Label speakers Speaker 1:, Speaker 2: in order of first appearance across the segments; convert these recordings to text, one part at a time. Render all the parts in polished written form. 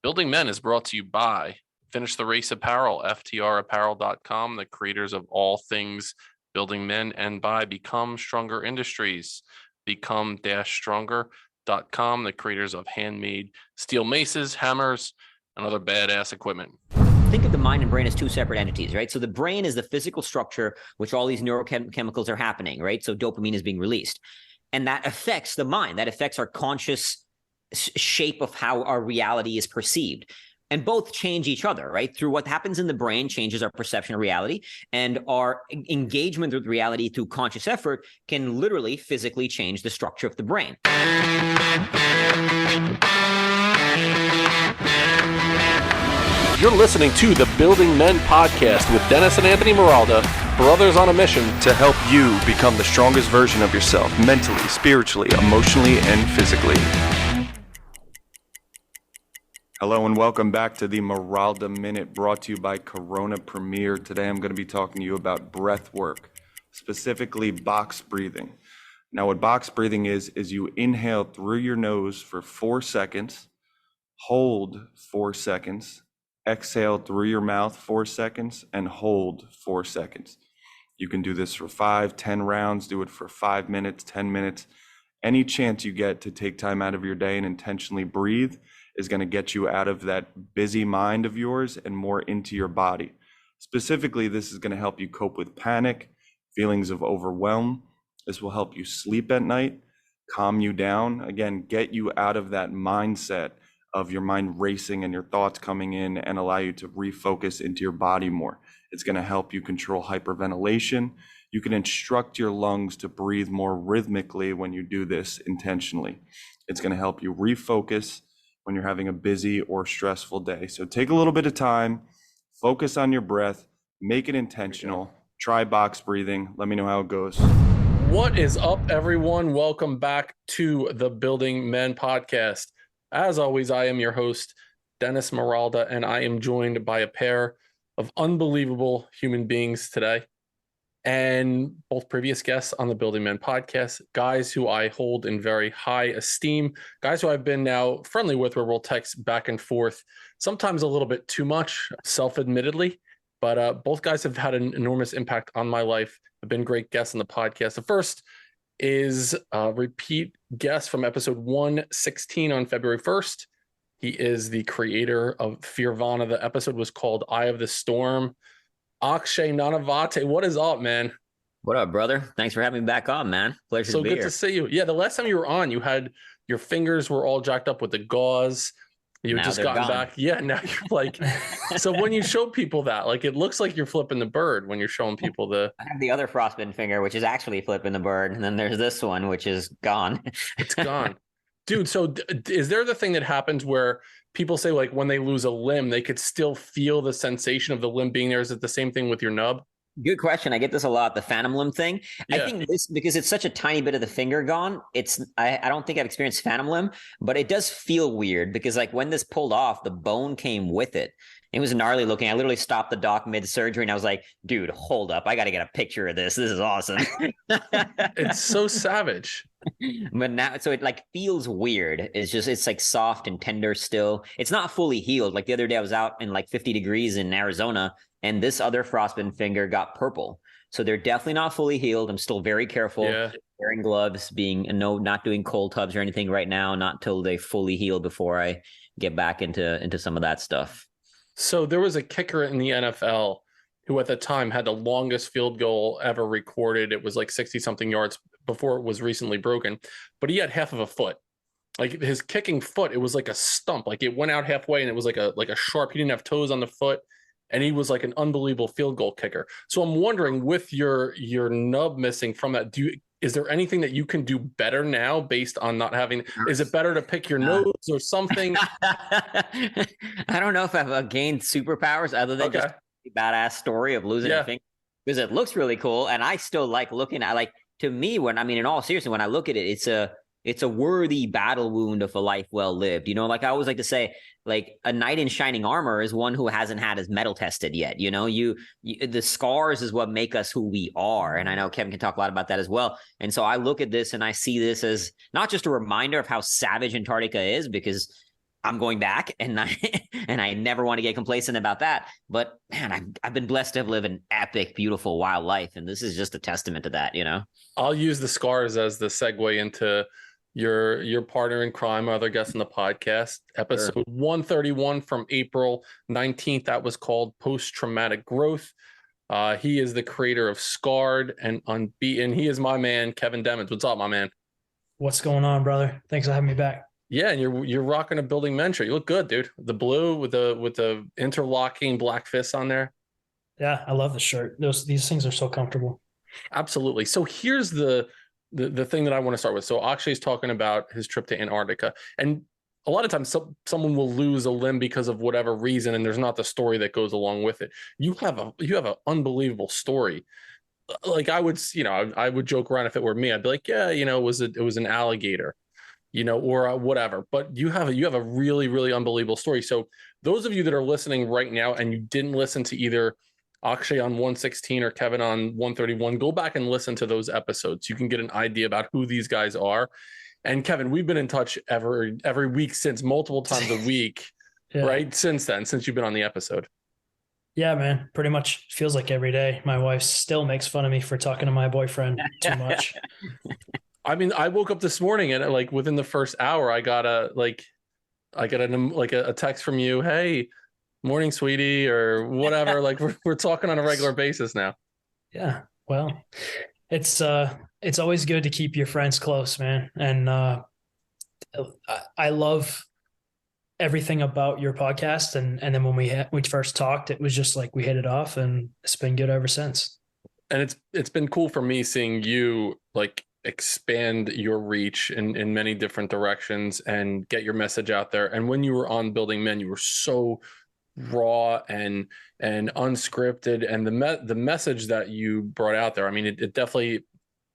Speaker 1: Building Men is brought to you by Finish the Race Apparel, ftrapparel.com, the creators of all things building men, and by Become Stronger Industries, become-stronger.com, the creators of handmade steel maces, hammers, and other badass equipment.
Speaker 2: Think of the mind and brain as two separate entities, right? So the brain is the physical structure which all these neurochemicals are happening, right? So dopamine is being released. And that affects the mind. That affects our conscious shape of how our reality is perceived. And both change each other, right? Through what happens in the brain changes our perception of reality, and our engagement with reality through conscious effort can literally physically change the structure of the brain.
Speaker 1: You're listening to the Building Men podcast with Dennis and Anthony Maralda, brothers on a mission
Speaker 3: to help you become the strongest version of yourself, mentally, spiritually, emotionally, and physically. Hello and welcome back to the Maralda Minute, brought to you by Corona Premier. Today I'm going to be talking to you about breath work, specifically box breathing. Now what box breathing is you inhale through your nose for 4 seconds, hold 4 seconds, exhale through your mouth 4 seconds, and hold 4 seconds. You can do this for 5, 10 rounds, do it for 5 minutes, 10 minutes. Any chance you get to take time out of your day and intentionally breathe is going to get you out of that busy mind of yours and more into your body. Specifically, this is going to help you cope with panic, feelings of overwhelm. This will help you sleep at night, calm you down. Again, get you out of that mindset of your mind racing and your thoughts coming in, and allow you to refocus into your body more. It's going to help you control hyperventilation. You can instruct your lungs to breathe more rhythmically when you do this intentionally. It's going to help you refocus when you're having a busy or stressful day. So take a little bit of time, focus on your breath, make it intentional, try box breathing. Let me know how it goes.
Speaker 1: What is up, everyone? Welcome back to the Building Men podcast. As always, I am your host, Dennis Maralda, and I am joined by a pair of unbelievable human beings today. And both previous guests on the Building Men podcast, guys who I hold in very high esteem, guys who I've been now friendly with, where we'll text back and forth, sometimes a little bit too much, self-admittedly, but both guys have had an enormous impact on my life, have been great guests on the podcast. The first is a repeat guest from episode 116 on February 1st. He is the creator of Fearvana. The episode was called Eye of the Storm. Akshay Nanavati, what is up, man?
Speaker 2: What up, brother? Thanks for having me back on, man. Pleasure
Speaker 1: so
Speaker 2: to be
Speaker 1: good
Speaker 2: here.
Speaker 1: To see you. Yeah, the last time you were on, you had your fingers were all jacked up with the gauze. You had just gotten gone. Back. Yeah, now you're like, so when you show people that, like, it looks like you're flipping the bird when you're showing people the.
Speaker 2: I have the other frostbite finger, which is actually flipping the bird. And then there's this one, which is gone.
Speaker 1: It's gone. Dude, so is there the thing that happens where people say, like, when they lose a limb, they could still feel the sensation of the limb being there? Is it the same thing with your nub?
Speaker 2: Good question. I get this a lot, the phantom limb thing. Yeah. I think this, because it's such a tiny bit of the finger gone, I don't think I've experienced phantom limb, but it does feel weird because, like, when this pulled off, the bone came with it. It was gnarly looking. I literally stopped the doc mid-surgery and I was like, dude, hold up. I got to get a picture of this. This is awesome.
Speaker 1: It's so savage.
Speaker 2: But now, so it like feels weird. It's like soft and tender still. It's not fully healed. Like the other day I was out in like 50 degrees in Arizona and this other frostbite finger got purple. So they're definitely not fully healed. I'm still very careful. Yeah. Wearing gloves, not doing cold tubs or anything right now, not till they fully heal before I get back into some of that stuff.
Speaker 1: So there was a kicker in the NFL who at the time had the longest field goal ever recorded. It was like 60 something yards before it was recently broken, but he had half of a foot. Like his kicking foot, it was like a stump. Like it went out halfway and it was like a sharp, he didn't have toes on the foot. And he was like an unbelievable field goal kicker. So I'm wondering, with your nub missing from that, is there anything that you can do better now based on not having? Is it better to pick your nose or something?
Speaker 2: I don't know if I've gained superpowers other than just a badass story of losing a finger, because it looks really cool. And I still like looking at, like, to me, in all seriousness, when I look at it, it's a worthy battle wound of a life well lived. You know, like I always like to say, like, a knight in shining armor is one who hasn't had his metal tested yet. You know, the scars is what make us who we are. And I know Kevin can talk a lot about that as well. And so I look at this and I see this as not just a reminder of how savage Antarctica is, because I'm going back, and I never want to get complacent about that. But man, I've been blessed to have lived an epic, beautiful, wild life, and this is just a testament to that.
Speaker 1: I'll use the scars as the segue into your partner in crime, other guest on the podcast, episode 131 from April 19th. That was called Post-Traumatic Growth. He is the creator of Scarred and Unbeaten. He is my man, Kevin Demmons. What's up, my man?
Speaker 4: What's going on, brother? Thanks for having me back.
Speaker 1: Yeah, and you're rocking a Building Men shirt. You look good, dude. The blue with the interlocking black fists on there.
Speaker 4: Yeah, I love the shirt. These things are so comfortable.
Speaker 1: Absolutely. So here's the thing that I want to start with. So Akshay's talking about his trip to Antarctica, and a lot of times someone will lose a limb because of whatever reason, and there's not the story that goes along with it. You have an unbelievable story. Like I would joke around if it were me. I'd be like, yeah, it was an alligator, or whatever. But you have a really, really unbelievable story. So those of you that are listening right now and you didn't listen to either Akshay on 116 or Kevin on 131, go back and listen to those episodes. You can get an idea about who these guys are. And Kevin, we've been in touch every week since, multiple times a week, right? Since you've been on the episode.
Speaker 4: Yeah, man, pretty much feels like every day. My wife still makes fun of me for talking to my boyfriend too much.
Speaker 1: I mean, I woke up this morning and like within the first hour, I got a text from you. Hey, morning, sweetie, or whatever. Like we're talking on a regular basis now.
Speaker 4: Yeah. Well, it's always good to keep your friends close, man. And I love everything about your podcast. And then when we first talked, it was just like we hit it off, and it's been good ever since.
Speaker 1: And it's been cool for me seeing you like expand your reach in many different directions and get your message out there. And when you were on Building Men, you were so raw and unscripted, and the message that you brought out there, I mean, it definitely,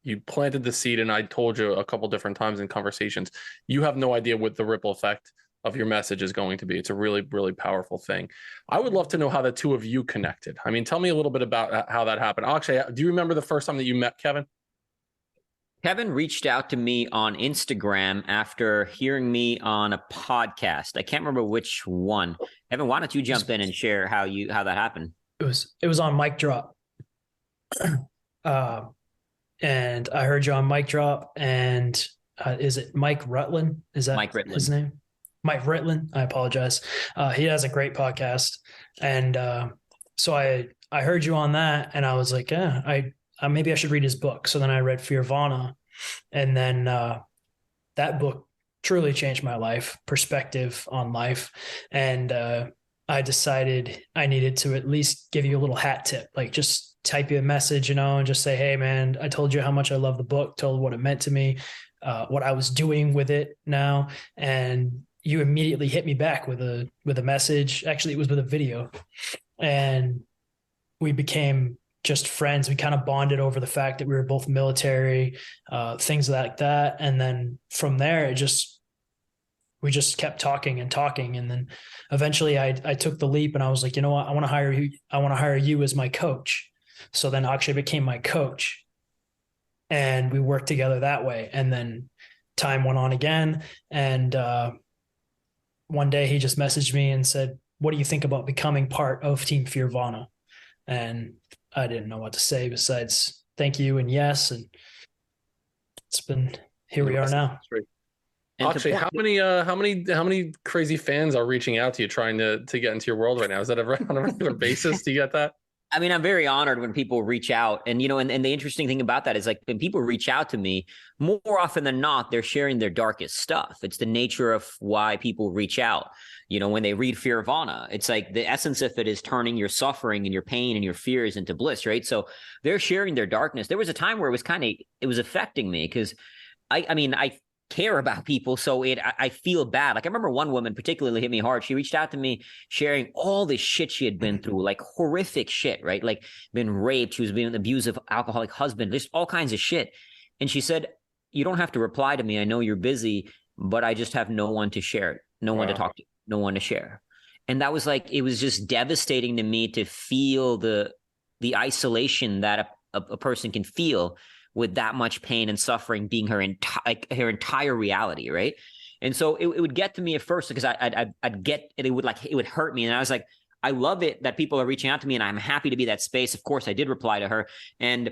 Speaker 1: you planted the seed. And I told you a couple different times in conversations, you have no idea what the ripple effect of your message is going to be. It's a really, really powerful thing. I would love to know how the two of you connected. I mean, tell me a little bit about how that happened. Akshay, do you remember the first time that you met Kevin?
Speaker 2: Kevin reached out to me on Instagram after hearing me on a podcast. I can't remember which one. Kevin, why don't you jump in and share how that happened?
Speaker 4: It was on Mic Drop. And I heard you on Mic Drop, and is it Mike Rutland? Is that
Speaker 2: Mike Rutland.
Speaker 4: His name? Mike Rutland. I apologize. He has a great podcast. And so I heard you on that, and I was like, yeah, maybe I should read his book. So then I read Fearvana, and then that book truly changed my life, perspective on life. And I decided I needed to at least give you a little hat tip, like just type you a message, and just say, hey man, I told you how much I love the book, told what it meant to me, what I was doing with it now. And you immediately hit me back with a message. Actually, it was with a video, and we became just friends. We kind of bonded over the fact that we were both military, things like that. And then from there, we just kept talking. And then eventually I took the leap, and I was like, you know what? I want to hire you as my coach. So then Akshay became my coach, and we worked together that way. And then time went on again. And one day he just messaged me and said, what do you think about becoming part of Team Fearvana? And I didn't know what to say besides thank you and yes. And it's been, here we are now.
Speaker 1: Actually, how many crazy fans are reaching out to you trying to get into your world right now? Is that on a regular basis? Do you get that?
Speaker 2: I mean, I'm very honored when people reach out, and and the interesting thing about that is, like, when people reach out to me, more often than not, they're sharing their darkest stuff. It's the nature of why people reach out. When they read Fearvana, it's like the essence of it is turning your suffering and your pain and your fears into bliss, right? So they're sharing their darkness. There was a time where it was affecting me, because I care about people. So I feel bad. Like, I remember one woman particularly hit me hard. She reached out to me sharing all this shit she had been through, like horrific shit, right? Like been raped. She was being abused of alcoholic husband, just all kinds of shit. And she said, you don't have to reply to me. I know you're busy, but I just have no one to share it. No one to talk to, no one to share. And that was like, it was just devastating to me to feel the isolation that a person can feel with that much pain and suffering being her entire reality, right? And so it would get to me at first because I'd get it. It would hurt me. And I was like, I love it that people are reaching out to me and I'm happy to be that space. Of course, I did reply to her and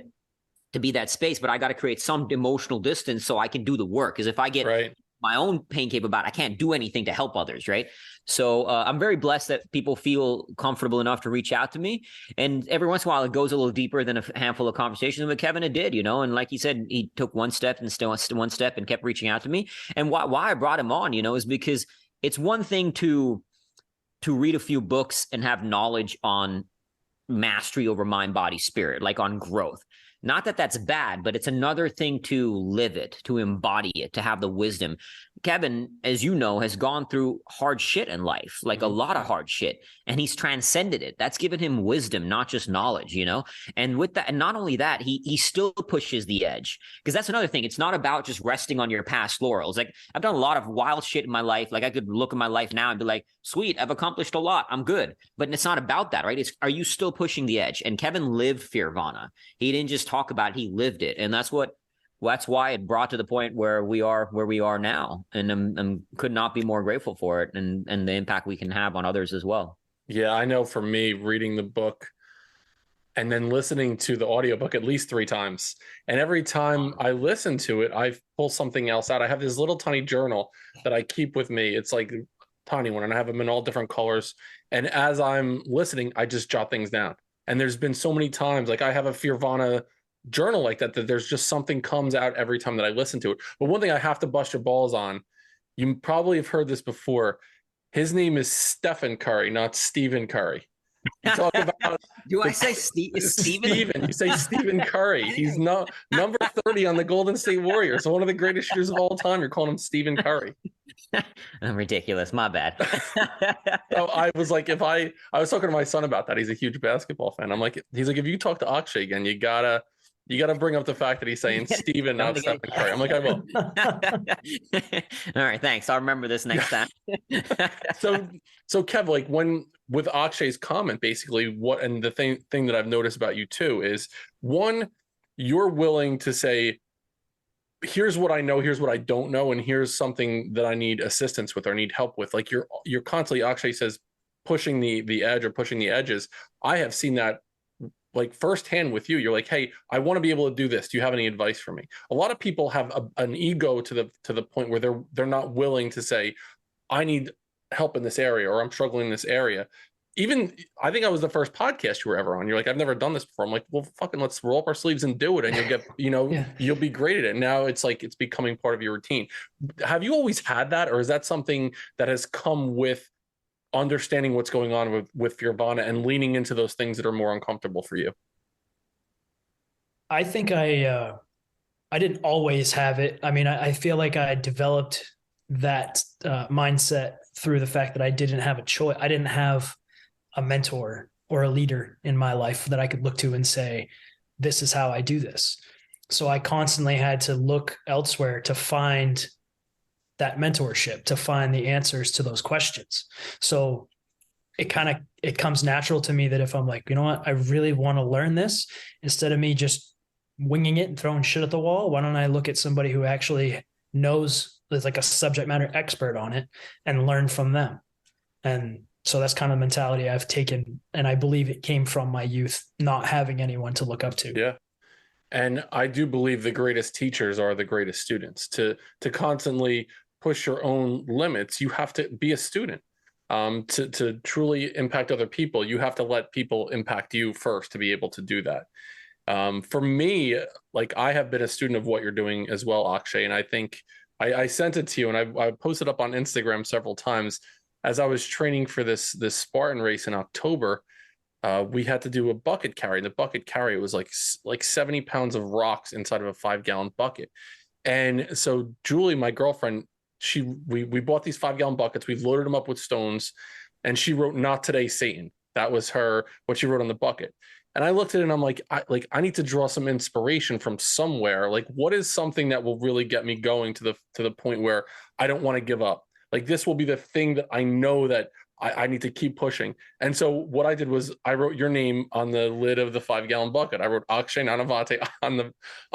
Speaker 2: to be that space, but I got to create some emotional distance so I can do the work. Because if I get my own pain cave about, I can't do anything to help others, right? So I'm very blessed that people feel comfortable enough to reach out to me. And every once in a while, it goes a little deeper than a handful of conversations with Kevin. It did, and like he said, he took one step and still one step and kept reaching out to me. And why I brought him on, is because it's one thing to read a few books and have knowledge on mastery over mind, body, spirit, like on growth. Not that that's bad, but it's another thing to live it, to embody it, to have the wisdom. Kevin, as you know, has gone through hard shit in life, like a lot of hard shit, and he's transcended it. That's given him wisdom, not just knowledge, And with that, and not only that, he still pushes the edge, because that's another thing. It's not about just resting on your past laurels. Like, I've done a lot of wild shit in my life. Like, I could look at my life now and be like, sweet, I've accomplished a lot. I'm good. But it's not about that, right? Are you still pushing the edge? And Kevin lived Fearvana. He didn't just talk about it, he lived it. And that's why it brought to the point where we are now. And I'm could not be more grateful for it and the impact we can have on others as well.
Speaker 1: Yeah, I know for me, reading the book and then listening to the audiobook at least 3 times. And every time I listen to it, I pull something else out. I have this little tiny journal that I keep with me. It's like a tiny one, and I have them in all different colors. And as I'm listening, I just jot things down. And there's been so many times, like I have a Fearvana journal like that there's just something comes out every time that I listen to it. But one thing I have to bust your balls on, you probably have heard this before. His name is Stephen Curry, not Stephen Curry. You talk about
Speaker 2: do I say Stephen?
Speaker 1: You say Stephen Curry. He's number 30 on the Golden State Warriors, one of the greatest shooters of all time. You're calling him Stephen Curry.
Speaker 2: I'm ridiculous. My bad.
Speaker 1: So I was like, I was talking to my son about that. He's a huge basketball fan. I'm like, he's like, if you talk to Akshay again, you gotta bring up the fact that he's saying Stephen, not Stephen Curry. I'm like, I will.
Speaker 2: All right, thanks. I'll remember this next time.
Speaker 1: So Kev, like with Akshay's comment, basically and the thing that I've noticed about you too is, one, you're willing to say, here's what I know, here's what I don't know, and here's something that I need assistance with or need help with. Like you're constantly, Akshay says, pushing the edge or pushing the edges. I have seen that like firsthand with you. You're like, hey, I want to be able to do this. Do you have any advice for me? A lot of people have an ego to the point where they're not willing to say, I need help in this area, or I'm struggling in this area. Even I think I was the first podcast you were ever on. You're like, I've never done this before. I'm like, well, fucking let's roll up our sleeves and do it. And you'll get, you'll be great at it. Now it's like, it's becoming part of your routine. Have you always had that? Or is that something that has come with understanding what's going on with Fearvana and leaning into those things that are more uncomfortable for you?
Speaker 4: I think I didn't always have it. I mean, I feel like I developed that mindset through the fact that I didn't have a choice. I didn't have a mentor or a leader in my life that I could look to and say, this is how I do this. So I constantly had to look elsewhere to find that mentorship, to find the answers to those questions. So it comes natural to me that if I'm like, you know what, I really want to learn this, instead of me just winging it and throwing shit at the wall, why don't I look at somebody who actually knows, is like a subject matter expert on it, and learn from them. And so that's kind of the mentality I've taken. And I believe it came from my youth, not having anyone to look up to.
Speaker 1: Yeah. And I do believe the greatest teachers are the greatest students. To constantly push your own limits, you have to be a student. To truly impact other people, you have to let people impact you first to be able to do that. For me, like, I have been a student of what you're doing as well, Akshay. And I think I sent it to you, and I posted up on Instagram several times. As I was training for this Spartan race in October, we had to do a bucket carry. The bucket carry was like 70 pounds of rocks inside of a 5-gallon bucket. And so Julie, my girlfriend, we bought these 5-gallon buckets. We loaded them up with stones, and she wrote, "Not today, Satan." That was what she wrote on the bucket. And I looked at it and I'm like, I need to draw some inspiration from somewhere. Like, what is something that will really get me going to the point where I don't want to give up? Like, this will be the thing that I know that I need to keep pushing. And so what I did was I wrote your name on the lid of the 5-gallon bucket. I wrote Akshay Nanavati on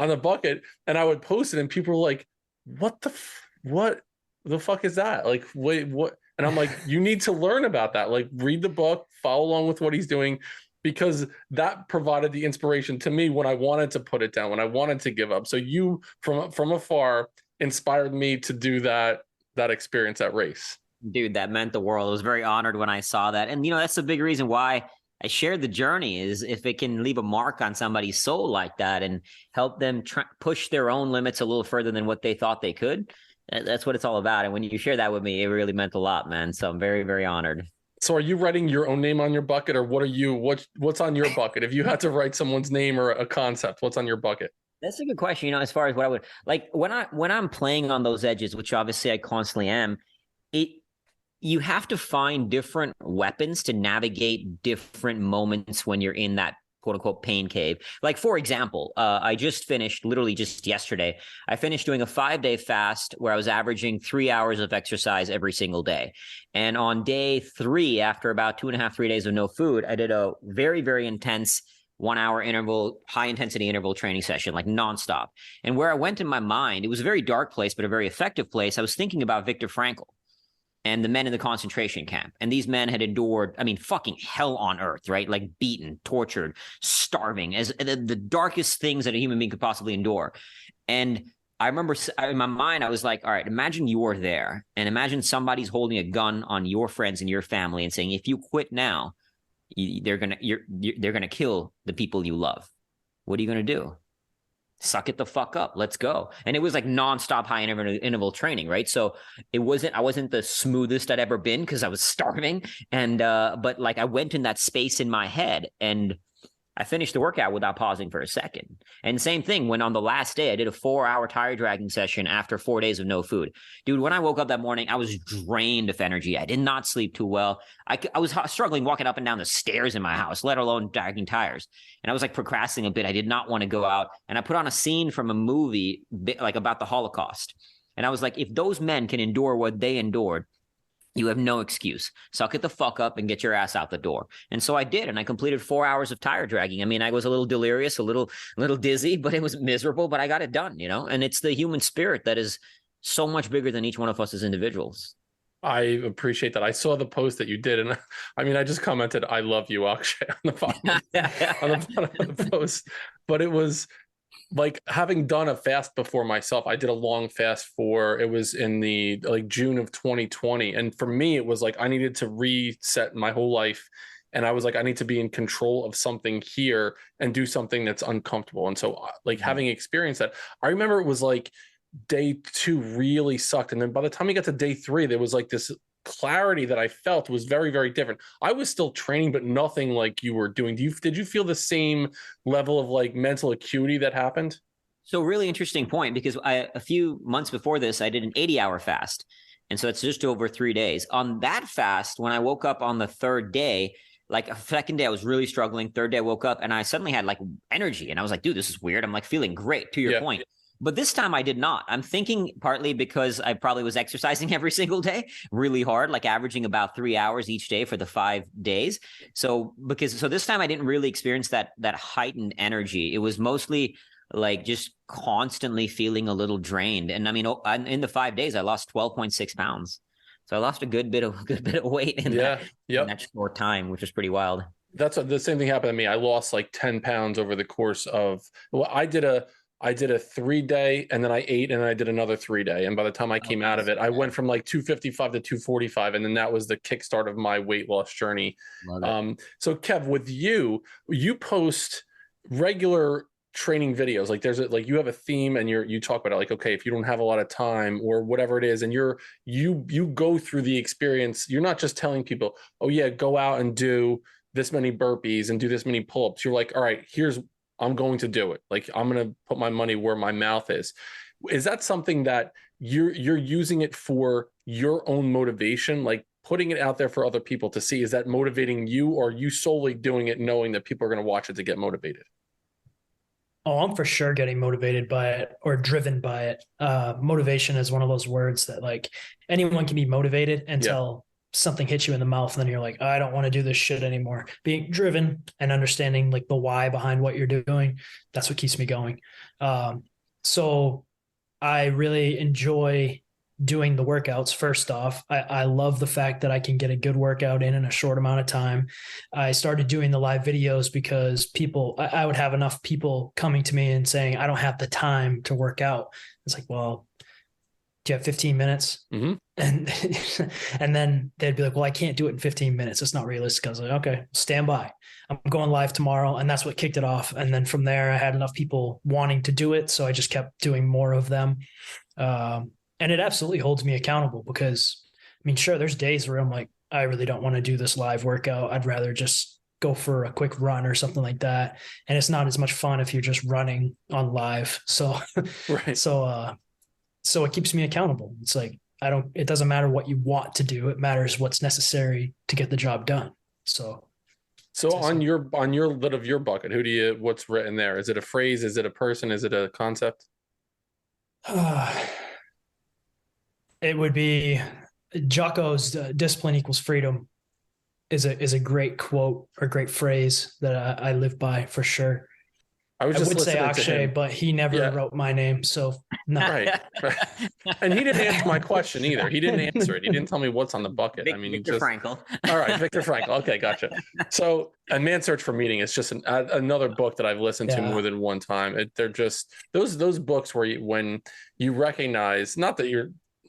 Speaker 1: the bucket, and I would post it, and people were like, what? the fuck is that? Like, wait, what? And I'm like, you need to learn about that. Like, read the book, follow along with what he's doing, because that provided the inspiration to me when I wanted to put it down, when I wanted to give up. So you from afar inspired me to do that experience, that race.
Speaker 2: Dude, that meant the world. I was very honored when I saw that. And, that's the big reason why I shared the journey, is if it can leave a mark on somebody's soul like that and help them push their own limits a little further than what they thought they could. That's what it's all about. And when you share that with me, it really meant a lot, man. So I'm very, very honored.
Speaker 1: So are you writing your own name on your bucket, or what's on your bucket? If you had to write someone's name or a concept, what's on your bucket?
Speaker 2: That's a good question. As far as what I would like, when I'm playing on those edges, which obviously I constantly am, you have to find different weapons to navigate different moments when you're in that quote unquote pain cave. Like, for example, I just finished, literally just yesterday, I finished doing a 5-day fast where I was averaging 3 hours of exercise every single day. And on day 3, after about 2.5, 3 days of no food, I did a very, very intense 1 hour interval, high intensity interval training session, like nonstop. And where I went in my mind, it was a very dark place, but a very effective place. I was thinking about Viktor Frankl and the men in the concentration camp. And these men had endured, fucking hell on earth, right? Like beaten, tortured, starving, as the darkest things that a human being could possibly endure. And I remember in my mind, I was like, all right, imagine you are there, and imagine somebody's holding a gun on your friends and your family and saying, if you quit now, they're gonna kill the people you love. What are you gonna do? Suck it the fuck up. Let's go. And it was like nonstop high interval training, right? So I wasn't the smoothest I'd ever been because I was starving. And but like I went in that space in my head, and I finished the workout without pausing for a second. And same thing when on the last day, I did a 4-hour tire dragging session after 4 days of no food. Dude, when I woke up that morning, I was drained of energy. I did not sleep too well. I was struggling walking up and down the stairs in my house, let alone dragging tires. And I was like procrastinating a bit. I did not want to go out. And I put on a scene from a movie like about the Holocaust. And I was like, if those men can endure what they endured, you have no excuse. Suck it the fuck up and get your ass out the door. And so I did, and I completed 4 hours of tire dragging. I was a little delirious, a little dizzy, but it was miserable, but I got it done, And it's the human spirit that is so much bigger than each one of us as individuals.
Speaker 1: I appreciate that. I saw the post that you did, and I just commented, "I love you, Akshay," on the bottom, on the bottom of the post. But it was like, having done a fast before myself, I did a long fast it was in the June of 2020. And for me, it was like, I needed to reset my whole life. And I was like, I need to be in control of something here and do something that's uncomfortable. And so having experienced that, I remember it was like day 2 really sucked. And then by the time we got to day 3, there was like this clarity that I felt was very, very different. I was still training, but nothing like you were doing. Did you feel the same level of like mental acuity that happened?
Speaker 2: So really interesting point, because a few months before this, I did an 80-hour fast. And so it's just over 3 days. On that fast, when I woke up on the 3rd day, like a second day, I was really struggling. 3rd day, I woke up and I suddenly had like energy. And I was like, dude, this is weird. I'm like feeling great, to your point. But this time I did not. I'm thinking partly because I probably was exercising every single day really hard, like averaging about 3 hours each day for the 5 days. So this time I didn't really experience that heightened energy. It was mostly like just constantly feeling a little drained. And in the 5 days, I lost 12.6 pounds. So I lost a good bit of weight in that short time, which was pretty wild.
Speaker 1: That's the same thing happened to me. I lost like 10 pounds over the course of, I did a 3-day, and then I ate, and I did another 3-day. And by the time I came out of it, I went from like 255 to 245. And then that was the kickstart of my weight loss journey. So Kev, with you post regular training videos. Like you have a theme, and you talk about it, like, okay, if you don't have a lot of time or whatever it is, and you go through the experience, you're not just telling people, oh yeah, go out and do this many burpees and do this many pull-ups. You're like, all right, I'm going to do it. Like, I'm going to put my money where my mouth is. Is that something that you're using it for your own motivation, like putting it out there for other people to see? Is that motivating you, or are you solely doing it knowing that people are going to watch it to get motivated?
Speaker 4: Oh, I'm for sure getting motivated by it, or driven by it. Motivation is one of those words that like anyone can be motivated until something hits you in the mouth, and then you're like, I don't want to do this shit anymore. Being driven and understanding like the why behind what you're doing, that's what keeps me going. So I really enjoy doing the workouts. First off, I love the fact that I can get a good workout in a short amount of time. I started doing the live videos because I would have enough people coming to me and saying, I don't have the time to work out. It's like, well, do you have 15 minutes?
Speaker 1: Mm-hmm.
Speaker 4: And then they'd be like, well, I can't do it in 15 minutes. It's not realistic. I was like, okay, stand by. I'm going live tomorrow. And that's what kicked it off. And then from there, I had enough people wanting to do it. So I just kept doing more of them. And it absolutely holds me accountable because, I mean, sure, there's days where I'm like, I really don't want to do this live workout. I'd rather just go for a quick run or something like that. And it's not as much fun if you're just running on live. So,
Speaker 1: right.
Speaker 4: So it keeps me accountable. It's like, it doesn't matter what you want to do. It matters what's necessary to get the job done. So
Speaker 1: on your lid of your bucket, what's written there? Is it a phrase? Is it a person? Is it a concept?
Speaker 4: It would be Jocko's discipline equals freedom is a great quote or great phrase that I live by for sure. I would say Akshay, but he never wrote my name. So no.
Speaker 1: Right. And he didn't answer my question either. He didn't answer it. He didn't tell me what's on the bucket.
Speaker 2: Victor Frankl.
Speaker 1: All right. Victor Frankl. Okay. Gotcha. So A Man's Search for Meaning is just another book that I've listened to more than one time. They're just those books where when you recognize, not that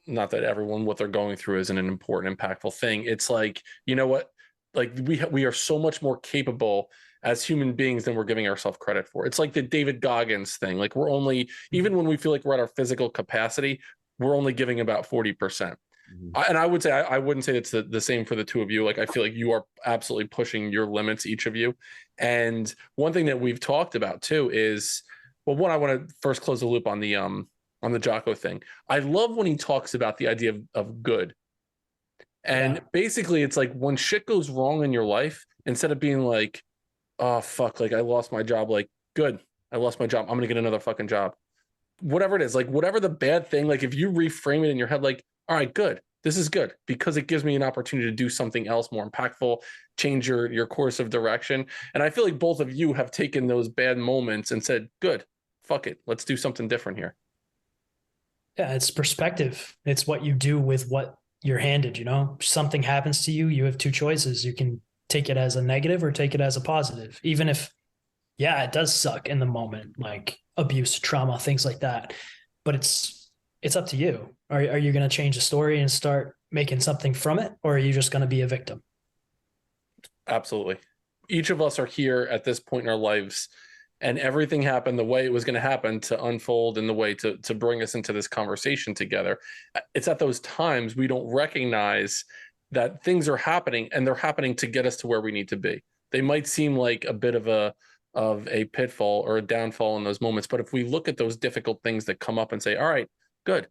Speaker 1: everyone, what they're going through isn't an important, impactful thing. It's like, you know what? Like we are so much more capable as human beings than we're giving ourselves credit for. It's like the David Goggins thing. Like we're only, even when we feel like we're at our physical capacity, we're only giving about 40%. Mm-hmm. And I would say, I wouldn't say it's the same for the two of you. Like, I feel like you are absolutely pushing your limits, each of you. And one thing that we've talked about too is, well, one, I want to first close the loop on the Jocko thing. I love when he talks about the idea of good. And basically it's like when shit goes wrong in your life, instead of being like, oh, fuck, like I lost my job, like, good, I lost my job, I'm gonna get another fucking job. Whatever it is, like whatever the bad thing, like if you reframe it in your head, like, all right, good, this is good because it gives me an opportunity to do something else more impactful, change your course of direction. And I feel like both of you have taken those bad moments and said, good, fuck it, let's do something different here.
Speaker 4: Yeah, it's perspective. It's what you do with what you're handed, you know. Something happens to you, you have two choices. You can take it as a negative or take it as a positive, even if, it does suck in the moment, like abuse, trauma, things like that. But it's up to you. Are you going to change the story and start making something from it? Or are you just going to be a victim?
Speaker 1: Absolutely. Each of us are here at this point in our lives, and everything happened the way it was going to happen to unfold in the way to bring us into this conversation together. It's at those times we don't recognize that things are happening, and they're happening to get us to where we need to be. They might seem like a bit of a pitfall or a downfall in those moments, but if we look at those difficult things that come up and say, all right, good,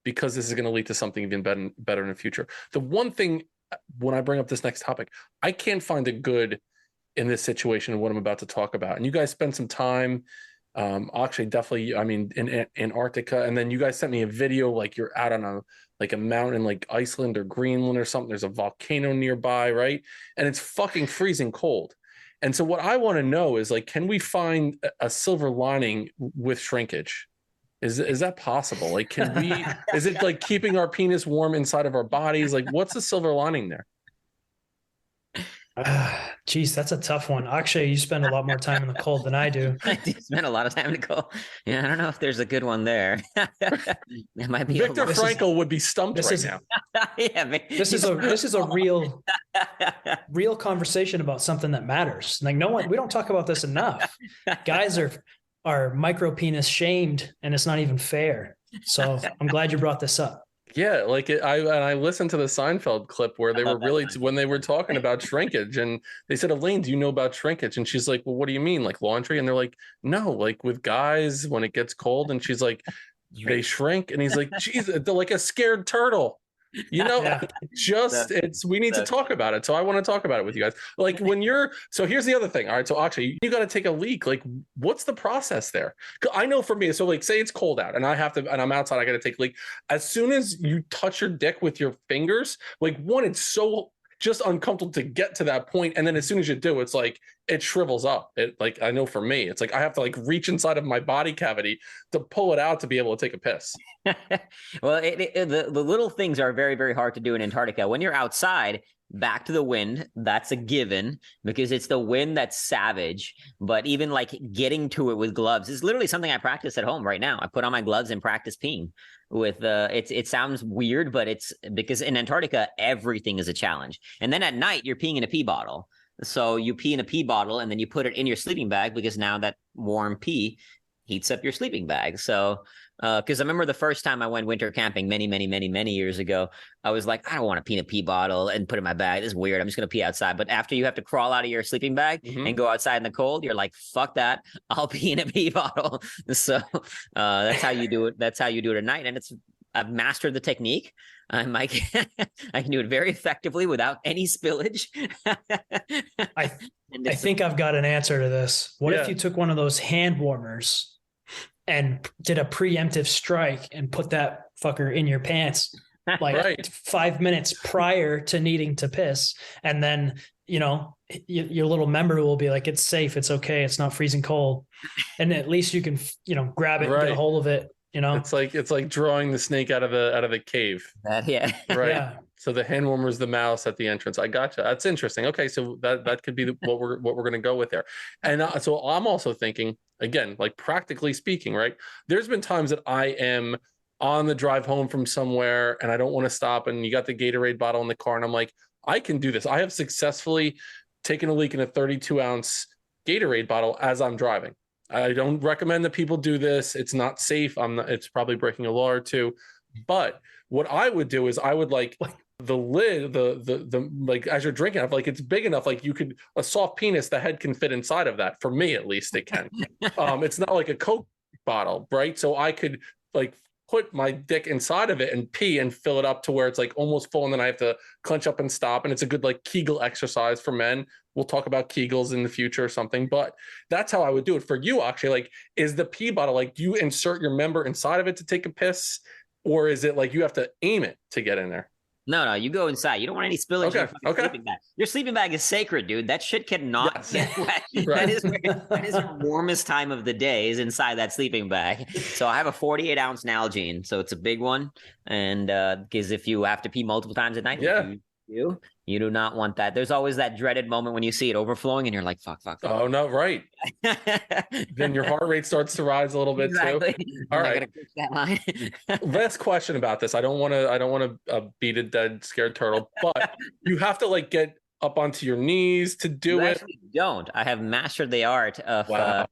Speaker 1: because this is going to lead to something even better in the future. The one thing, when I bring up this next topic, I can't find a good in this situation and what I'm about to talk about. And you guys spent some time, Akshay, definitely, I mean, in Antarctica, and then you guys sent me a video, like you're out on a mountain, like Iceland or Greenland or something. There's a volcano nearby, right? And it's fucking freezing cold. And so what I want to know is, like, can we find a silver lining with shrinkage? Is that possible? Like, can we, is it like keeping our penis warm inside of our bodies? Like, what's the silver lining there?
Speaker 4: Geez, that's a tough one. Akshay, you spend a lot more time in the cold than I do.
Speaker 2: I do spend a lot of time in the cold. Yeah, I don't know if there's a good one there. It might be
Speaker 1: Victor Frankl would be stumped now.
Speaker 4: Yeah, this is a real conversation about something that matters. Like we don't talk about this enough. Guys are micro penis shamed, and it's not even fair. So I'm glad you brought this up.
Speaker 1: Yeah, like I listened to the Seinfeld clip where they were really, when they were talking about shrinkage, and they said, Elaine, do you know about shrinkage? And she's like, well, what do you mean, like laundry? And they're like, no, like with guys when it gets cold. And she's like, they shrink. And he's like, geez, they're like a scared turtle. You know, we need to talk about it. So I want to talk about it with you guys. Like so here's the other thing. All right. So actually you got to take a leak. Like, what's the process there? I know for me, so like say it's cold out and I'm outside, I got to take a leak. As soon as you touch your dick with your fingers, like one, it's so just uncomfortable to get to that point. And then as soon as you do, it's like, it shrivels up. It like, I know for me, it's like, I have to like reach inside of my body cavity to pull it out to be able to take a piss.
Speaker 2: Well, the little things are very, very hard to do in Antarctica. When you're outside, back to the wind, that's a given because it's the wind that's savage. But even like getting to it with gloves is literally something I practice at home right now. I put on my gloves and practice peeing with it sounds weird, but it's because in Antarctica, everything is a challenge. And then at night, you're peeing in a pee bottle. So you pee in a pee bottle and then you put it in your sleeping bag because now that warm pee heats up your sleeping bag. So because I remember the first time I went winter camping many years ago, I was like, I don't want to pee in a pee bottle and put it in my bag. This is weird. I'm just going to pee outside. But after you have to crawl out of your sleeping bag and go outside in the cold, you're like, fuck that. I'll pee in a pee bottle. So that's how you do it. That's how you do it at night. And I've mastered the technique. I can do it very effectively without any spillage.
Speaker 4: I think I've got an answer to this. What if you took one of those hand warmers and did a preemptive strike and put that fucker in your pants like 5 minutes prior to needing to piss? And then, your little member will be like, it's safe. It's okay. It's not freezing cold. And at least you can, grab it, get a hold of it.
Speaker 1: It's like drawing the snake out of the cave.
Speaker 2: Right.
Speaker 1: Yeah. So the hand warmer is the mouse at the entrance. I gotcha. That's interesting. Okay, so that could be what we're going to go with there. And so I'm also thinking, again, like practically speaking, right? There's been times that I am on the drive home from somewhere and I don't want to stop, and you got the Gatorade bottle in the car, and I'm like, I can do this. I have successfully taken a leak in a 32-ounce Gatorade bottle as I'm driving. I don't recommend that people do this. It's not safe. It's probably breaking a law or two. But what I would do is I would like the lid, the like as you're drinking, it's big enough, like a soft penis, the head can fit inside of that. For me, at least, it can. It's not like a Coke bottle, right? So I could like put my dick inside of it and pee and fill it up to where it's like almost full, and then I have to clench up and stop. And it's a good like Kegel exercise for men. We'll talk about Kegels in the future or something, but that's how I would do it. For you, Akshay, like, is the pee bottle, like, do you insert your member inside of it to take a piss, or is it like you have to aim it to get in there?
Speaker 2: No, you go inside. You don't want any spillage in your fucking sleeping bag. Your sleeping bag is sacred, dude. That shit cannot get wet. That is the warmest time of the day is inside that sleeping bag. So I have a 48-ounce Nalgene, so it's a big one. And because if you have to pee multiple times at night, you do not want that. There's always that dreaded moment when you see it overflowing and you're like, fuck.
Speaker 1: Oh, no, right. Then your heart rate starts to rise a little bit too. All right. That line. Last question about this. I don't want to beat a dead scared turtle, but you have to like get up onto your knees to do it.
Speaker 2: Actually don't. I have mastered the art of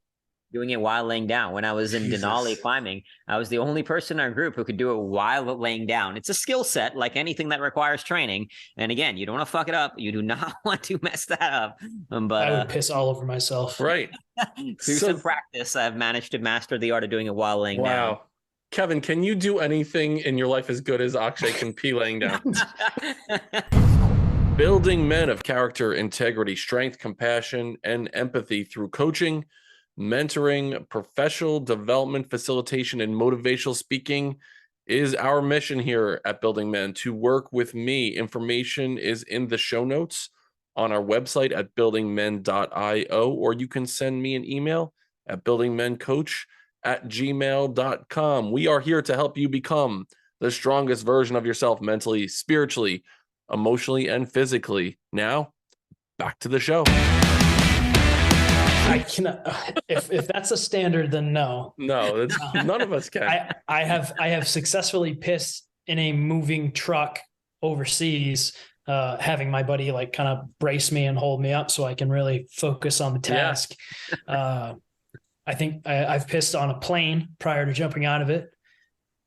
Speaker 2: doing it while laying down. When I was in Denali climbing, I was the only person in our group who could do it while laying down. It's a skill set, like anything that requires training. And again, you don't want to fuck it up. You do not want to mess that up. But
Speaker 4: I would piss all over myself.
Speaker 1: Right.
Speaker 2: Through some practice, I've managed to master the art of doing it while laying down.
Speaker 1: Wow. Kevin, can you do anything in your life as good as Akshay can pee laying down? Building men of character, integrity, strength, compassion, and empathy through coaching, mentoring, professional development, facilitation, and motivational speaking is our mission here at Building Men. To work with me, information is in the show notes on our website at buildingmen.io, or you can send me an email at buildingmencoach@gmail.com. We are here to help you become the strongest version of yourself mentally, spiritually, emotionally, and physically. Now, back to the show.
Speaker 4: I cannot. If that's a standard, then no.
Speaker 1: No, none of us can.
Speaker 4: I have successfully pissed in a moving truck overseas, having my buddy like kind of brace me and hold me up so I can really focus on the task. Yeah. I think I've pissed on a plane prior to jumping out of it.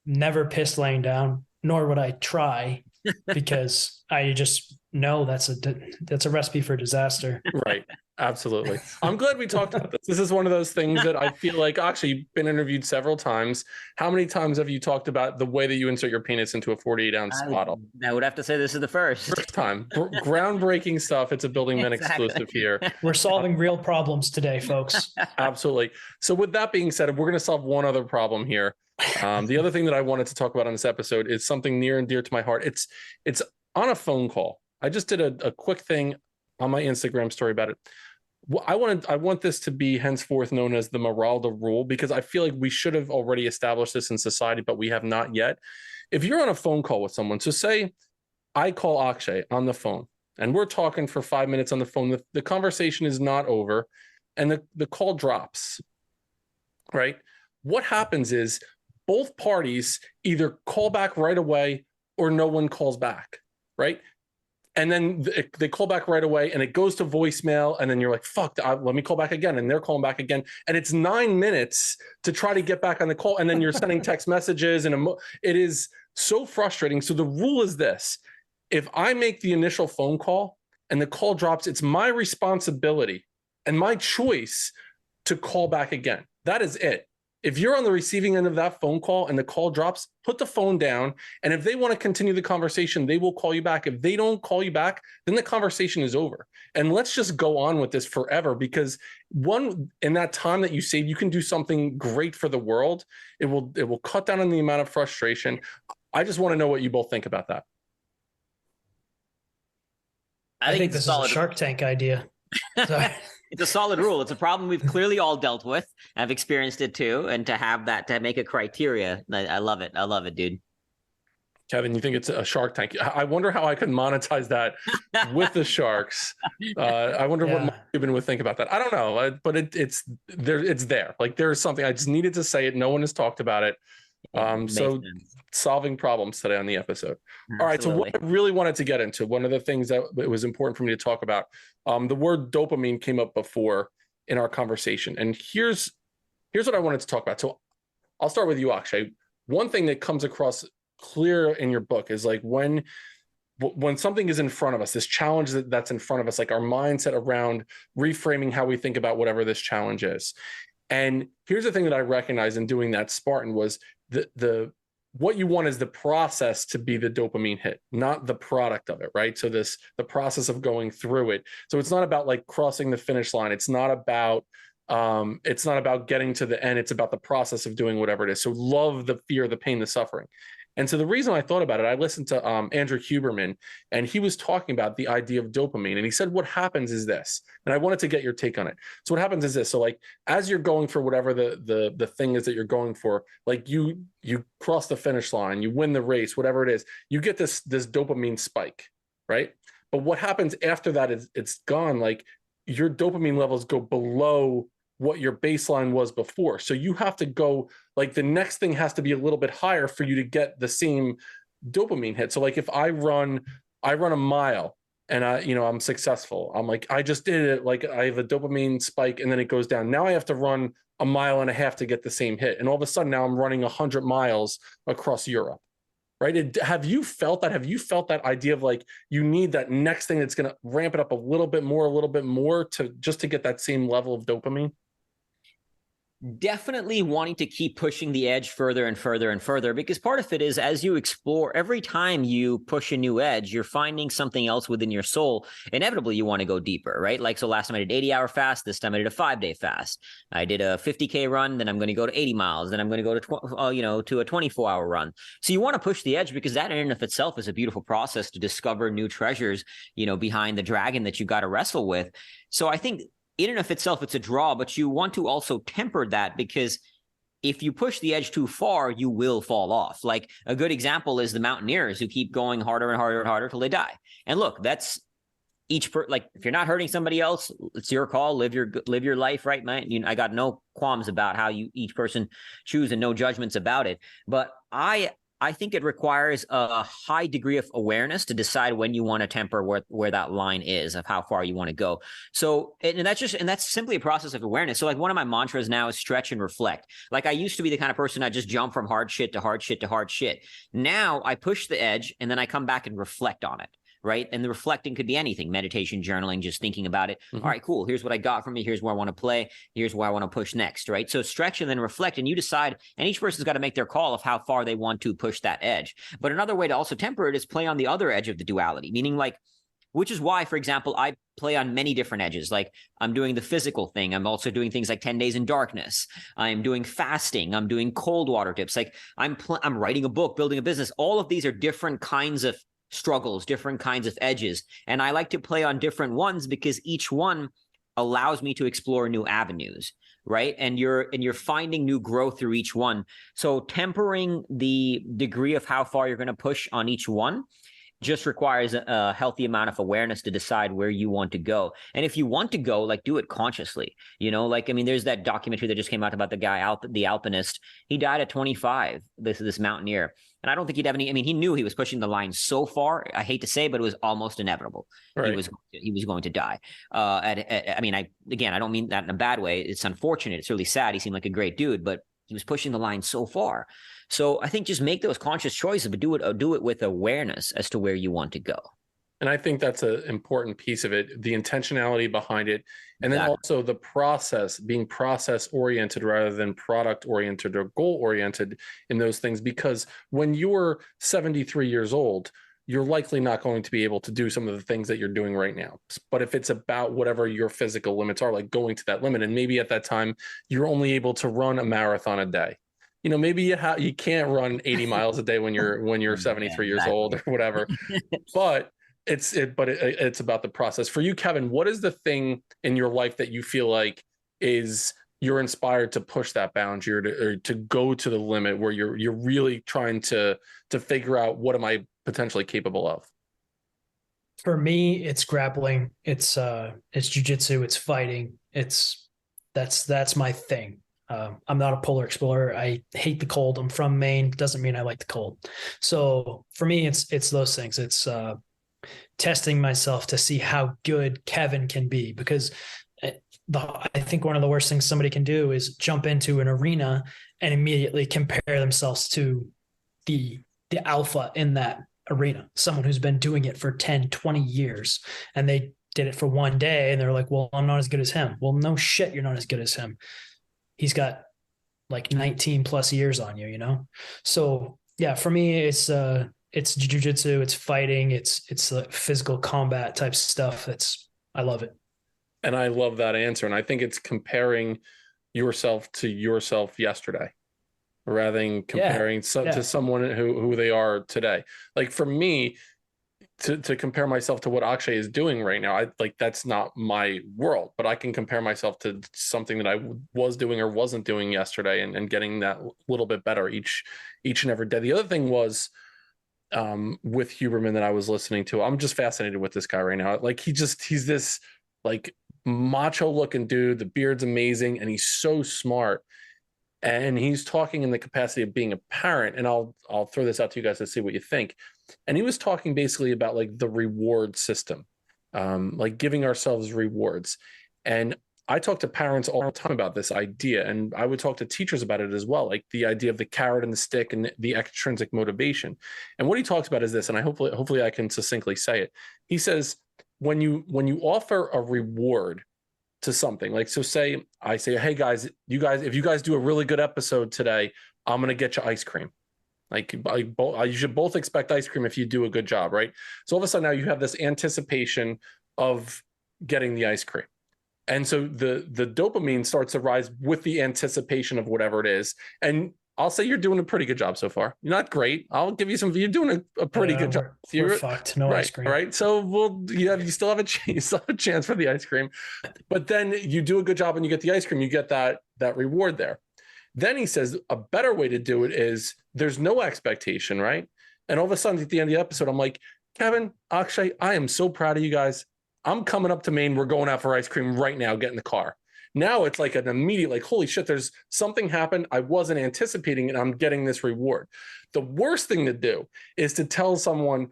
Speaker 4: Never pissed laying down, nor would I try, because I just know that's a recipe for disaster.
Speaker 1: Right. Absolutely. I'm glad we talked about this. This is one of those things that I feel like, actually, you've been interviewed several times. How many times have you talked about the way that you insert your penis into a 48-ounce bottle?
Speaker 2: I would have to say this is the first
Speaker 1: time. Groundbreaking stuff. It's a Building Men exclusive here.
Speaker 4: We're solving real problems today, folks.
Speaker 1: Absolutely. So with that being said, we're going to solve one other problem here. The other thing that I wanted to talk about on this episode is something near and dear to my heart. It's on a phone call. I just did a quick thing on my Instagram story about it. I want this to be henceforth known as the Maralda rule, because I feel like we should have already established this in society, but we have not yet. If you're on a phone call with someone, so say I call Akshay on the phone and we're talking for 5 minutes on the phone, the conversation is not over and the call drops, right? What happens is both parties either call back right away or no one calls back, right? And then they call back right away and it goes to voicemail. And then you're like, fuck, let me call back again. And they're calling back again. And it's 9 minutes to try to get back on the call. And then you're sending text messages and it is so frustrating. So the rule is this: if I make the initial phone call and the call drops, it's my responsibility and my choice to call back again. That is it. If you're on the receiving end of that phone call and the call drops, put the phone down. And if they want to continue the conversation, they will call you back. If they don't call you back, then the conversation is over. And let's just go on with this forever, because in that time that you save, you can do something great for the world. It will cut down on the amount of frustration. I just want to know what you both think about that.
Speaker 4: I think this is a Shark Tank idea.
Speaker 2: It's a solid rule. It's a problem we've clearly all dealt with. I've experienced it too. And to have that, to make a criteria, I love it. I love it, dude.
Speaker 1: Kevin, you think it's a Shark Tank? I wonder how I could monetize that with the sharks. I wonder what Mark Cuban would think about that. I don't know, but it's there. It's there. Like, there's something. I just needed to say it. No one has talked about it. So solving problems today on the episode. Absolutely. All right. So what I really wanted to get into, one of the things that it was important for me to talk about, the word dopamine came up before in our conversation. And here's what I wanted to talk about. So I'll start with you, Akshay. One thing that comes across clear in your book is like when something is in front of us, this challenge that's in front of us, like our mindset around reframing how we think about whatever this challenge is. And here's the thing that I recognized in doing that Spartan was the what you want is the process to be the dopamine hit, not the product of it, right? So the process of going through it. So it's not about like crossing the finish line. It's not about getting to the end. It's about the process of doing whatever it is. So love the fear, the pain, the suffering. And so the reason I thought about it, I listened to Andrew Huberman, and he was talking about the idea of dopamine. And he said, what happens is this, and I wanted to get your take on it. So what happens is this. So like, as you're going for whatever the thing is that you're going for, like you cross the finish line, you win the race, whatever it is, you get this dopamine spike, right? But what happens after that is it's gone. Like, your dopamine levels go below what your baseline was before. So you have to go, like, the next thing has to be a little bit higher for you to get the same dopamine hit. So like, if I run a mile and I'm successful, I'm like, I just did it. Like, I have a dopamine spike and then it goes down. Now I have to run a mile and a half to get the same hit. And all of a sudden now I'm running 100 miles across Europe. Right? Have you felt that? Have you felt that idea of like, you need that next thing that's going to ramp it up a little bit more to get that same level of dopamine?
Speaker 2: Definitely wanting to keep pushing the edge further and further and further, because part of it is, as you explore, every time you push a new edge, you're finding something else within your soul. Inevitably, you want to go deeper, right? Like, so last time I did 80-hour fast, this time I did a 5-day fast. I did a 50K run, then I'm going to go to 80 miles, then I'm going to go to a 24-hour run. So you want to push the edge, because that in and of itself is a beautiful process to discover new treasures, behind the dragon that you got to wrestle with. So I think in and of itself, it's a draw, but you want to also temper that, because if you push the edge too far, you will fall off. Like, a good example is the mountaineers who keep going harder and harder and harder till they die. And look, that's like, if you're not hurting somebody else, it's your call. Live your life, right, man? I got no qualms about how each person choose, and no judgments about it. But I think it requires a high degree of awareness to decide when you want to temper where that line is of how far you want to go. So, and that's simply a process of awareness. So like, one of my mantras now is stretch and reflect. Like, I used to be the kind of person I just jump from hard shit to hard shit to hard shit. Now I push the edge and then I come back and reflect on it. Right. And the reflecting could be anything: meditation, journaling, just thinking about it. Mm-hmm. All right, cool. Here's what I got from me. Here's where I want to play. Here's where I want to push next. Right. So stretch and then reflect, and you decide, and each person's got to make their call of how far they want to push that edge. But another way to also temper it is play on the other edge of the duality, meaning like, which is why, for example, I play on many different edges. Like, I'm doing the physical thing. I'm also doing things like 10 days in darkness. I'm doing fasting. I'm doing cold water dips. Like, I'm writing a book, building a business. All of these are different kinds of struggles, different kinds of edges. And I like to play on different ones because each one allows me to explore new avenues, right? And you're finding new growth through each one. So tempering the degree of how far you're going to push on each one just requires a healthy amount of awareness to decide where you want to go. And if you want to go, like, do it consciously, like, I mean, there's that documentary that just came out about the guy, the alpinist. He died at 25, this mountaineer. And I don't think he'd have any, I mean, he knew he was pushing the line so far. I hate to say, but it was almost inevitable. Right. He was going to die. I mean, I don't mean that in a bad way. It's unfortunate. It's really sad. He seemed like a great dude, but he was pushing the line so far. So I think just make those conscious choices, but do it with awareness as to where you want to go.
Speaker 1: And I think that's an important piece of it, the intentionality behind it. And then also the process, being process oriented rather than product oriented or goal oriented in those things. Because when you're 73 years old, you're likely not going to be able to do some of the things that you're doing right now. But if it's about whatever your physical limits are, like going to that limit, and maybe at that time, you're only able to run a marathon a day. Maybe you can't run 80 miles a day when you're 73 years old or whatever, but it's about the process. For you, Kevin, what is the thing in your life that you feel like is you're inspired to push that boundary or to go to the limit where you're really trying to figure out what am I potentially capable of?
Speaker 4: For me, it's grappling. It's jujitsu. It's fighting. That's my thing. I'm not a polar explorer. I hate the cold. I'm from Maine. Doesn't mean I like the cold. So for me, it's those things. It's testing myself to see how good Kevin can be, because I think one of the worst things somebody can do is jump into an arena and immediately compare themselves to the alpha in that arena, someone who's been doing it for 10, 20 years, and they did it for one day and they're like, well, I'm not as good as him. Well, no shit, you're not as good as him. He's got like 19 plus years on you, So yeah, for me, it's jiu-jitsu, it's fighting, it's the physical combat type stuff. I love it.
Speaker 1: And I love that answer. And I think it's comparing yourself to yourself yesterday rather than comparing to someone who they are today. Like for me, to compare myself to what Akshay is doing right now, that's not my world, but I can compare myself to something that I was doing or wasn't doing yesterday and getting that little bit better each and every day. The other thing was with Huberman that I was listening to, I'm just fascinated with this guy right now. Like he's this like macho looking dude. The beard's amazing. And he's so smart. And he's talking in the capacity of being a parent. And I'll throw this out to you guys to see what you think. And he was talking basically about like the reward system, like giving ourselves rewards. And I talk to parents all the time about this idea, and I would talk to teachers about it as well, like the idea of the carrot and the stick and the extrinsic motivation. And what he talks about is this, and hopefully I can succinctly say it. He says, when you offer a reward to something, like, so I say, hey guys, if you guys do a really good episode today, I'm going to get you ice cream. Like you should both expect ice cream if you do a good job, right? So all of a sudden now you have this anticipation of getting the ice cream. And so the dopamine starts to rise with the anticipation of whatever it is. And I'll say you're doing a pretty good job so far. You're not great. I'll give you you're doing a pretty good job.
Speaker 4: We're fucked. No ice cream.
Speaker 1: Right. So you still have a chance for the ice cream. But then you do a good job and you get the ice cream, you get that reward there. Then he says a better way to do it is there's no expectation, right? And all of a sudden at the end of the episode, I'm like, Kevin, Akshay, I am so proud of you guys. I'm coming up to Maine. We're going out for ice cream right now. Get in the car. Now it's like an immediate, like, holy shit, there's something happened. I wasn't anticipating it. I'm getting this reward. The worst thing to do is to tell someone,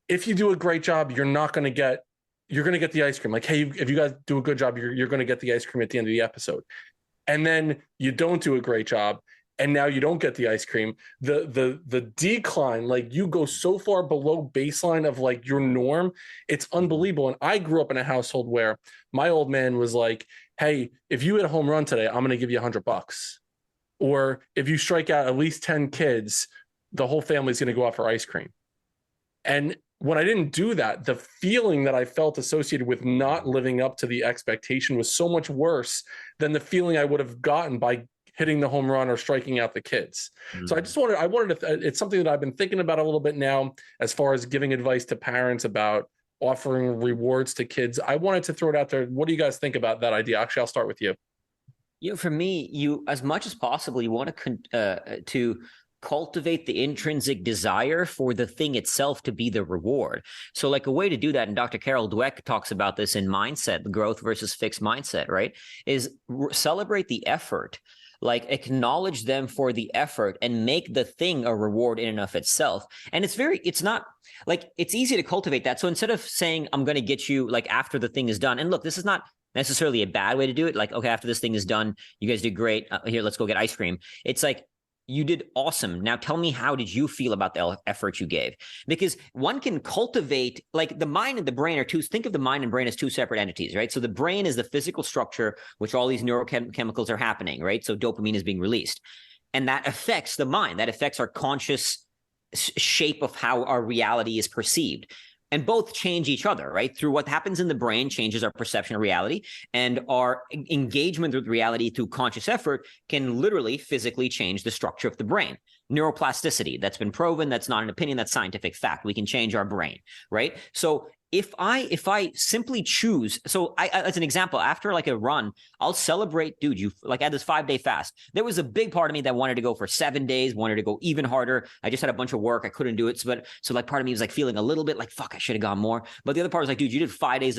Speaker 1: if you do a great job, you're going to get the ice cream. Like, hey, if you guys do a good job, you're going to get the ice cream at the end of the episode. And then you don't do a great job, and now you don't get the ice cream. The decline, like you go so far below baseline of like your norm, it's unbelievable. And I grew up in a household where my old man was like, hey, if you hit a home run today, I'm going to give you $100. Or if you strike out at least 10 kids, the whole family's going to go out for ice cream. And when I didn't do that, the feeling that I felt associated with not living up to the expectation was so much worse than the feeling I would have gotten by hitting the home run or striking out the kids.
Speaker 2: Mm-hmm.
Speaker 1: So I wanted to, it's something that I've been thinking about a little bit now, as far as giving advice to parents about offering rewards to kids. I wanted to throw it out there. What do you guys think about that idea? Actually, I'll start with you.
Speaker 2: For me, as much as possible, you want to cultivate the intrinsic desire for the thing itself to be the reward. So like a way to do that, and Dr. Carol Dweck talks about this in Mindset, the growth versus fixed mindset, right? Is celebrate the effort, like acknowledge them for the effort and make the thing a reward in and of itself. And it's not like, it's easy to cultivate that. So instead of saying, I'm going to get you like after the thing is done, and look, this is not necessarily a bad way to do it. Like, okay, after this thing is done, you guys did great. Here, let's go get ice cream. It's like, you did awesome. Now tell me, how did you feel about the effort you gave? Because one can cultivate, like the mind and the brain are think of the mind and brain as two separate entities, right? So the brain is the physical structure, which all these neurochemicals are happening, right? So dopamine is being released. And that affects the mind. That affects our conscious shape of how our reality is perceived. And both change each other, right? Through what happens in the brain changes our perception of reality, and our engagement with reality through conscious effort can literally physically change the structure of the brain. Neuroplasticity, that's been proven, that's not an opinion, that's scientific fact. We can change our brain, right? So if I simply choose, so I as an example, after like a run, I'll celebrate, dude, you like I had this 5-day fast. There was a big part of me that wanted to go for 7 days, wanted to go even harder. I just had a bunch of work. I couldn't do it. So like part of me was like feeling a little bit like, fuck, I should have gone more. But the other part was like, dude, you did 5 days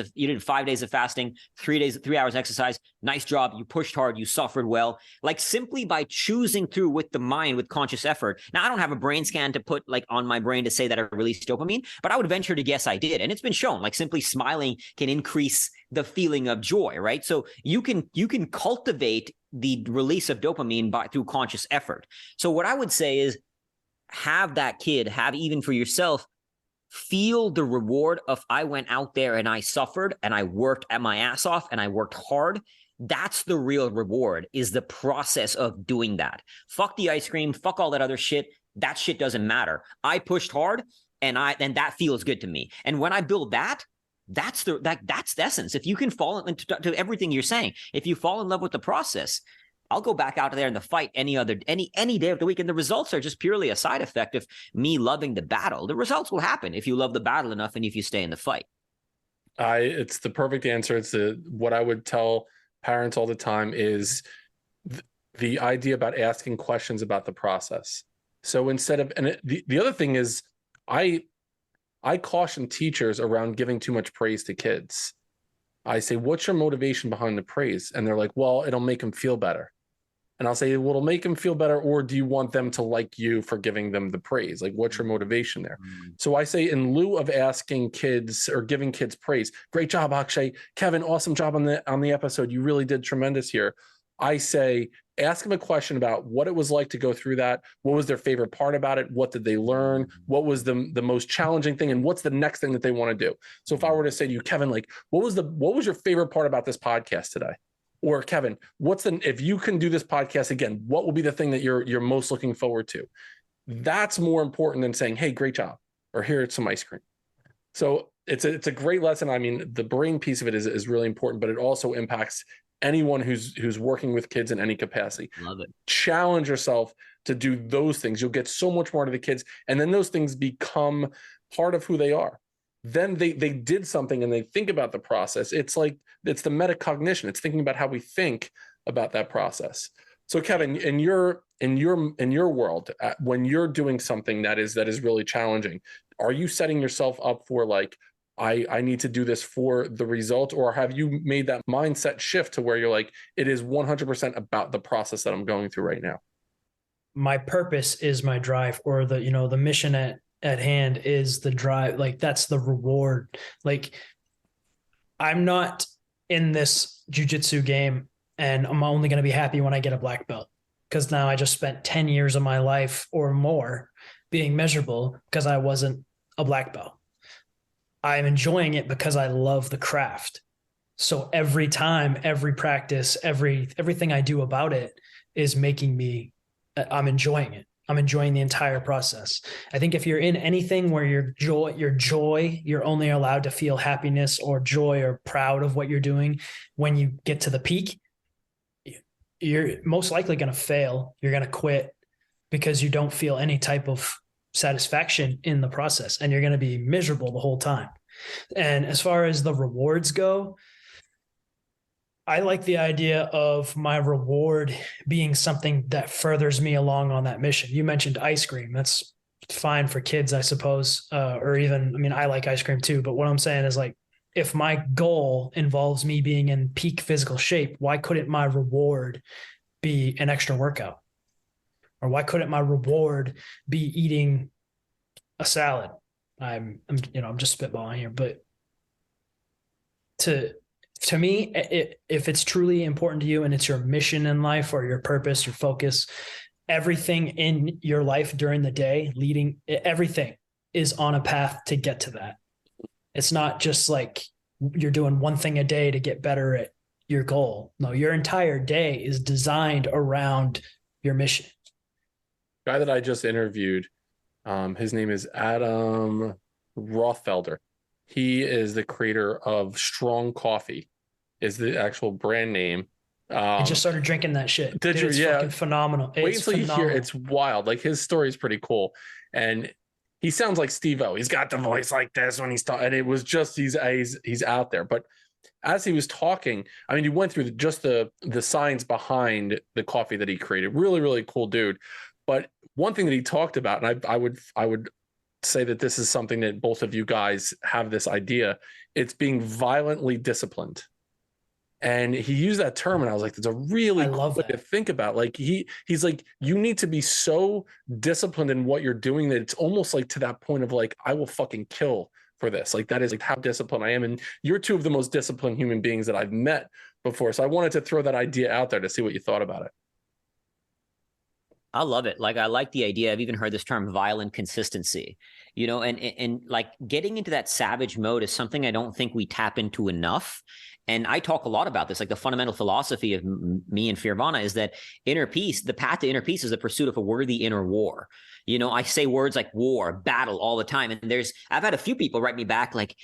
Speaker 2: of fasting, 3 hours exercise. Nice job. You pushed hard. You suffered well. Like simply by choosing through with the mind, with conscious effort. Now I don't have a brain scan to put like on my brain to say that I released dopamine, but I would venture to guess I did. And it's been shown, like simply smiling can increase the feeling of joy, right? So you can cultivate the release of dopamine through conscious effort. So what I would say is have that kid, have even for yourself, feel the reward of I went out there and I suffered and I worked at my ass off and I worked hard. That's the real reward, is the process of doing that. Fuck the ice cream, fuck all that other shit. That shit doesn't matter. I pushed hard. And that feels good to me. And when I build that's the essence. If you can fall into everything you're saying, if you fall in love with the process, I'll go back out there in the fight any day of the week. And the results are just purely a side effect of me loving the battle. The results will happen if you love the battle enough and if you stay in the fight.
Speaker 1: It's the perfect answer. It's what I would tell parents all the time is the idea about asking questions about the process. So instead of, and the other thing is, I caution teachers around giving too much praise to kids. I say, what's your motivation behind the praise? And they're like, well, it'll make them feel better. And I'll say, well, it'll make them feel better, or do you want them to like you for giving them the praise? Like, what's your motivation there? Mm-hmm. So I say, in lieu of asking kids or giving kids praise, great job, Akshay. Kevin, awesome job on the episode. You really did tremendous here. I say, ask them a question about what it was like to go through that. What was their favorite part about it? What did they learn? What was the most challenging thing? And what's the next thing that they want to do? So if I were to say to you, Kevin, like, what was your favorite part about this podcast today? Or Kevin, if you can do this podcast again, what will be the thing that you're most looking forward to? That's more important than saying, hey, great job, or here's some ice cream. So it's a great lesson. I mean, the brain piece of it is really important, but it also impacts anyone who's working with kids in any capacity.
Speaker 2: Love it. Challenge
Speaker 1: yourself to do those things. You'll get so much more out of the kids. And then those things become part of who they are. Then they did something and they think about the process. It's the metacognition. It's thinking about how we think about that process. So Kevin, in your world, when you're doing something that is really challenging, are you setting yourself up for like, I need to do this for the result, or have you made that mindset shift to where you're like, it is 100% about the process that I'm going through right now?
Speaker 4: My purpose is my drive, or the mission at hand is the drive. Like, that's the reward. Like, I'm not in this jiu-jitsu game and I'm only going to be happy when I get a black belt, because now I just spent 10 years of my life or more being miserable because I wasn't a black belt. I'm enjoying it because I love the craft. So every time, every practice, everything I do about it is making me, I'm enjoying it. I'm enjoying the entire process. I think if you're in anything where you're only allowed to feel happiness or joy or proud of what you're doing when you get to the peak, you're most likely going to fail. You're going to quit because you don't feel any type of satisfaction in the process, and you're going to be miserable the whole time. And as far as the rewards go, I like the idea of my reward being something that furthers me along on that mission. You mentioned ice cream. That's fine for kids, I suppose. Or even, I mean, I like ice cream too, but what I'm saying is like, if my goal involves me being in peak physical shape, why couldn't my reward be an extra workout? Or why couldn't my reward be eating a salad? I'm just spitballing here, but to me, if it's truly important to you and it's your mission in life or your purpose, your focus, everything in your life during the day, everything is on a path to get to that. It's not just like you're doing one thing a day to get better at your goal. No, your entire day is designed around your mission.
Speaker 1: Guy that I just interviewed, his name is Adam Rothfelder. He is the creator of Strong Coffee, is the actual brand name.
Speaker 4: I just started drinking that shit.
Speaker 1: Did you?
Speaker 4: It's fucking phenomenal.
Speaker 1: Wait until you hear. It's wild. Like, his story is pretty cool, and he sounds like Steve-O. He's got the voice like this when he's talking, and it was just he's out there. But as he was talking, I mean, he went through just the science behind the coffee that he created. Really, really cool dude. But one thing that he talked about, and I would say that this is something that both of you guys have this idea. It's being violently disciplined. And he used that term, and I was like, that's a really cool way to think about. Like, he's like, you need to be so disciplined in what you're doing that it's almost like to that point of like, I will fucking kill for this. Like, that is like how disciplined I am. And you're two of the most disciplined human beings that I've met before. So I wanted to throw that idea out there to see what you thought about it.
Speaker 2: I love it. Like, I like the idea. I've even heard this term, violent consistency, and like getting into that savage mode is something I don't think we tap into enough. And I talk a lot about this. Like, the fundamental philosophy of me and Firvana is that inner peace, the path to inner peace, is the pursuit of a worthy inner war. I say words like war, battle all the time. And I've had a few people write me back like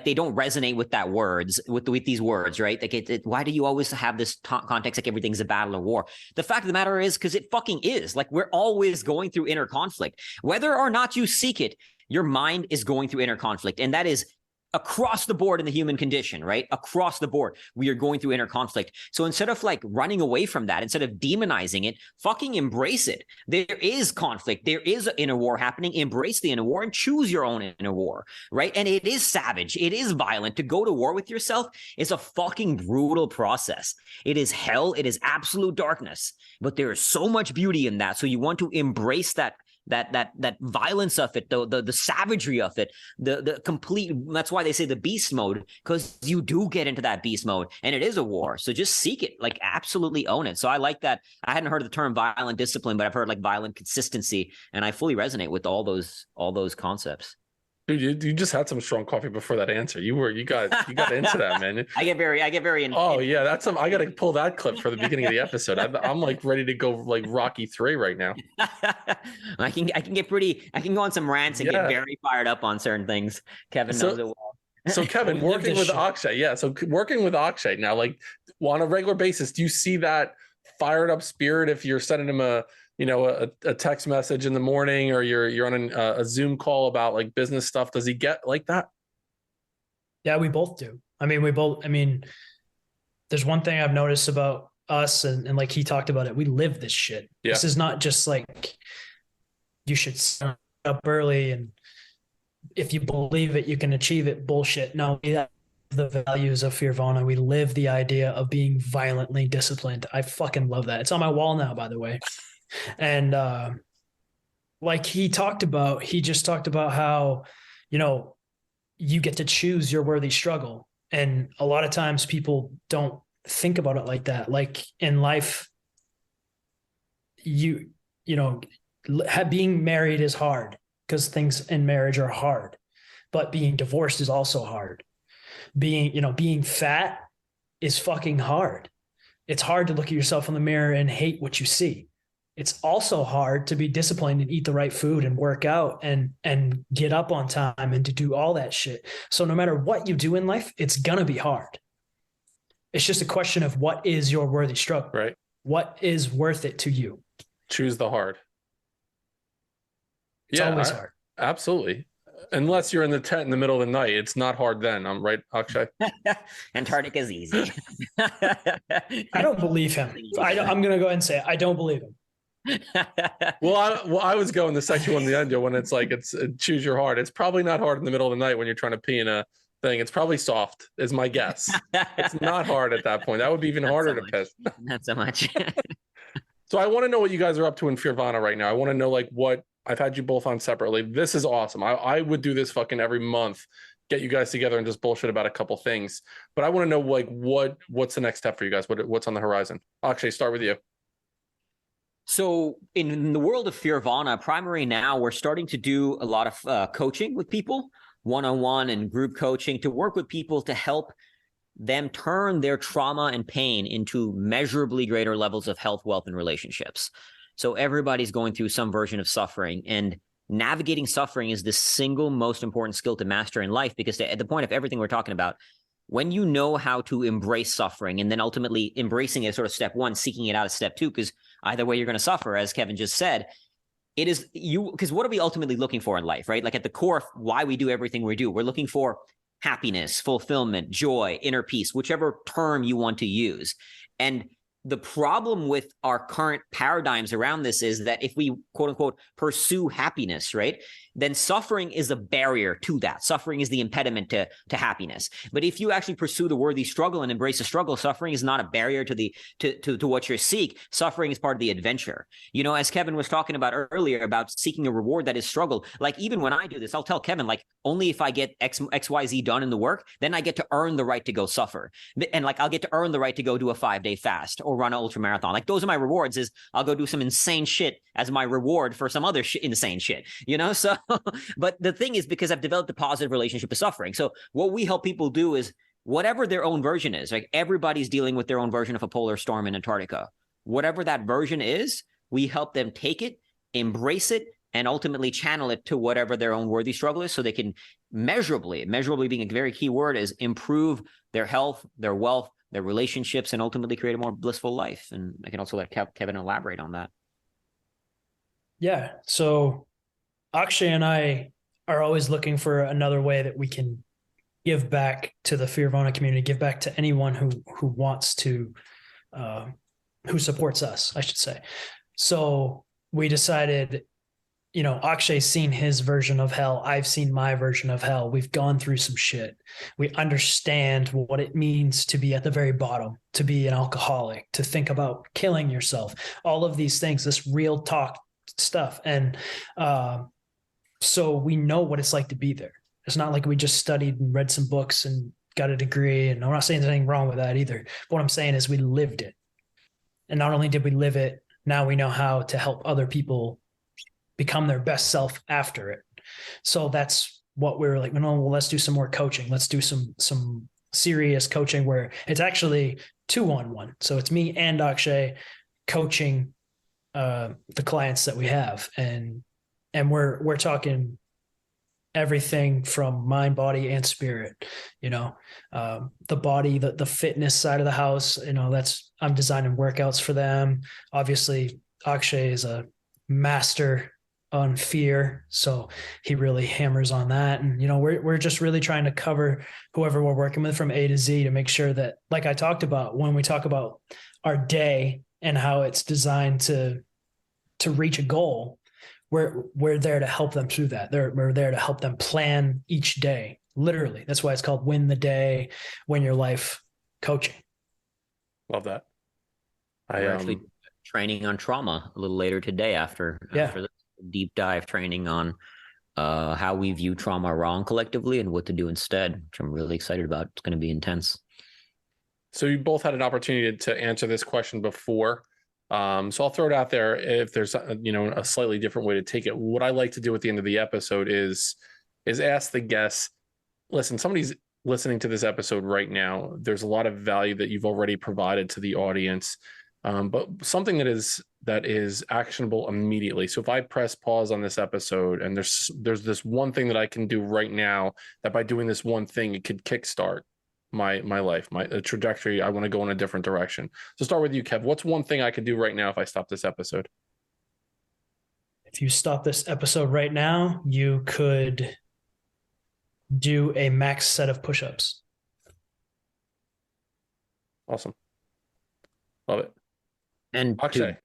Speaker 2: they don't resonate with that words, with these words, right? Like, why do you always have this context like everything's a battle or war? The fact of the matter is, because it fucking is. Like, we're always going through inner conflict. Whether or not you seek it, your mind is going through inner conflict. And that is across the board in the human condition, right? Across the board, we are going through inner conflict. So instead of like running away from that, instead of demonizing it, fucking embrace it. There is conflict. There is an inner war happening. Embrace the inner war and choose your own inner war, right? And it is savage. It is violent. To go to war with yourself is a fucking brutal process. It is hell. It is absolute darkness. But there is so much beauty in that. So you want to embrace that violence of it, the savagery of it, the complete. That's why they say the beast mode, because you do get into that beast mode, and it is a war. So just seek it, like absolutely own it. So I like that. I hadn't heard of the term violent discipline, but I've heard like violent consistency, and I fully resonate with all those concepts.
Speaker 1: Dude, you just had some strong coffee before that answer. You got into that, man.
Speaker 2: I get very
Speaker 1: yeah, that's I got to pull that clip for the beginning of the episode. I'm like ready to go like Rocky 3 right now.
Speaker 2: I can go on some rants and get very fired up on certain things. Kevin knows it well.
Speaker 1: So Kevin, working with Akshay, so working with Akshay now, like on a regular basis, do you see that fired up spirit if you're sending him a text message in the morning, or you're on a Zoom call about like business stuff? Does he get like that?
Speaker 4: Yeah, we both do. I mean, there's one thing I've noticed about us, and like he talked about it, we live this shit. Yeah. This is not just like you should start up early and if you believe it, you can achieve it bullshit. No, we have the values of Firvana. We live the idea of being violently disciplined. I fucking love that. It's on my wall now, by the way. And like he just talked about how, you get to choose your worthy struggle. And a lot of times people don't think about it like that. Like in life, being married is hard because things in marriage are hard, but being divorced is also hard. Being fat is fucking hard. It's hard to look at yourself in the mirror and hate what you see. It's also hard to be disciplined and eat the right food and work out and get up on time and to do all that shit. So no matter what you do in life, it's gonna be hard. It's just a question of what is your worthy struggle,
Speaker 1: right?
Speaker 4: What is worth it to you?
Speaker 1: Choose the hard.
Speaker 4: It's always hard.
Speaker 1: Absolutely. Unless you're in the tent in the middle of the night, it's not hard then. I'm right, Akshay.
Speaker 2: Antarctica is easy.
Speaker 4: I don't believe him. I'm going to go ahead and say it. I don't believe him.
Speaker 1: I was going the section one, the end when it's like it's choose your hard. It's probably not hard in the middle of the night when you're trying to pee in a thing. It's probably soft, is my guess. It's not hard at that point. That would be even harder to piss.
Speaker 2: Not so much.
Speaker 1: So I want to know what you guys are up to in Firvana right now. I want to know like what I've had you both on separately. This is awesome. I would do this fucking every month, get you guys together and just bullshit about a couple things. But I want to know like what's the next step for you guys? What's on the horizon? Akshay, start with you.
Speaker 2: So in the world of Firvana, primary now, we're starting to do a lot of coaching with people, one-on-one and group coaching to work with people to help them turn their trauma and pain into measurably greater levels of health, wealth, and relationships. So everybody's going through some version of suffering, and navigating suffering is the single most important skill to master in life, because at the point of everything we're talking about, when you know how to embrace suffering and then ultimately embracing it, sort of step one, seeking it out as step two, because either way you're going to suffer, as Kevin just said, it is you, because what are we ultimately looking for in life, right? Like at the core of why we do everything we do, we're looking for happiness, fulfillment, joy, inner peace, whichever term you want to use. And the problem with our current paradigms around this is that if we, quote unquote, pursue happiness, right, then suffering is a barrier to that. Suffering is the impediment to happiness. But if you actually pursue the worthy struggle and embrace the struggle, suffering is not a barrier to what you seek. Suffering is part of the adventure. You know, as Kevin was talking about earlier about seeking a reward that is struggle, like even when I do this, I'll tell Kevin, like, only if I get XYZ done in the work, then I get to earn the right to go suffer. And like, I'll get to earn the right to go do a 5-day fast or run an ultramarathon. Like, those are my rewards, is I'll go do some insane shit as my reward for some other insane shit, you know? So, but the thing is, because I've developed a positive relationship with suffering. So what we help people do is whatever their own version is, like everybody's dealing with their own version of a polar storm in Antarctica. Whatever that version is, we help them take it, embrace it, and ultimately channel it to whatever their own worthy struggle is, so they can measurably being a very key word, is improve their health, their wealth, their relationships, and ultimately create a more blissful life. And I can also let Kevin elaborate on that.
Speaker 4: Yeah. So Akshay and I are always looking for another way that we can give back to the Firvana community, give back to anyone who wants to, who supports us, I should say. So we decided, you know, Akshay's seen his version of hell. I've seen my version of hell. We've gone through some shit. We understand what it means to be at the very bottom, to be an alcoholic, to think about killing yourself, all of these things, this real talk stuff. And so we know what it's like to be there. It's not like we just studied and read some books and got a degree. And I'm not saying there's anything wrong with that either. But what I'm saying is we lived it. And not only did we live it, now we know how to help other people become their best self after it. So that's what we were like, well, let's do some more coaching. Let's do some serious coaching where it's actually 2-on-1. So it's me and Akshay coaching the clients that we have. And we're talking everything from mind, body, and spirit, you know, the body, the fitness side of the house, you know, I'm designing workouts for them. Obviously Akshay is a master on fear, so he really hammers on that. And, you know, we're just really trying to cover whoever we're working with from A to Z to make sure that, like I talked about, when we talk about our day and how it's designed to reach a goal, we're there to help them through that. We're there to help them plan each day. Literally. That's why it's called Win the Day, Win Your Life coaching.
Speaker 1: Love that.
Speaker 2: We're actually training on trauma a little later today after this deep dive training on how we view trauma wrong collectively and what to do instead, which I'm really excited about. It's going to be intense.
Speaker 1: So you both had an opportunity to answer this question before. So I'll throw it out there. If there's a slightly different way to take it, what I like to do at the end of the episode is ask the guests, listen, somebody's listening to this episode right now. There's a lot of value that you've already provided to the audience, but something that is actionable immediately. So if I press pause on this episode and there's this one thing that I can do right now, that by doing this one thing, it could kickstart my life, my trajectory. I want to go in a different direction. So start with you, Kev. What's one thing I could do right now if I stop this episode?
Speaker 4: If you stop this episode right now, you could do a max set of push-ups.
Speaker 1: Awesome. Love it.
Speaker 2: And
Speaker 1: Akshay.
Speaker 2: to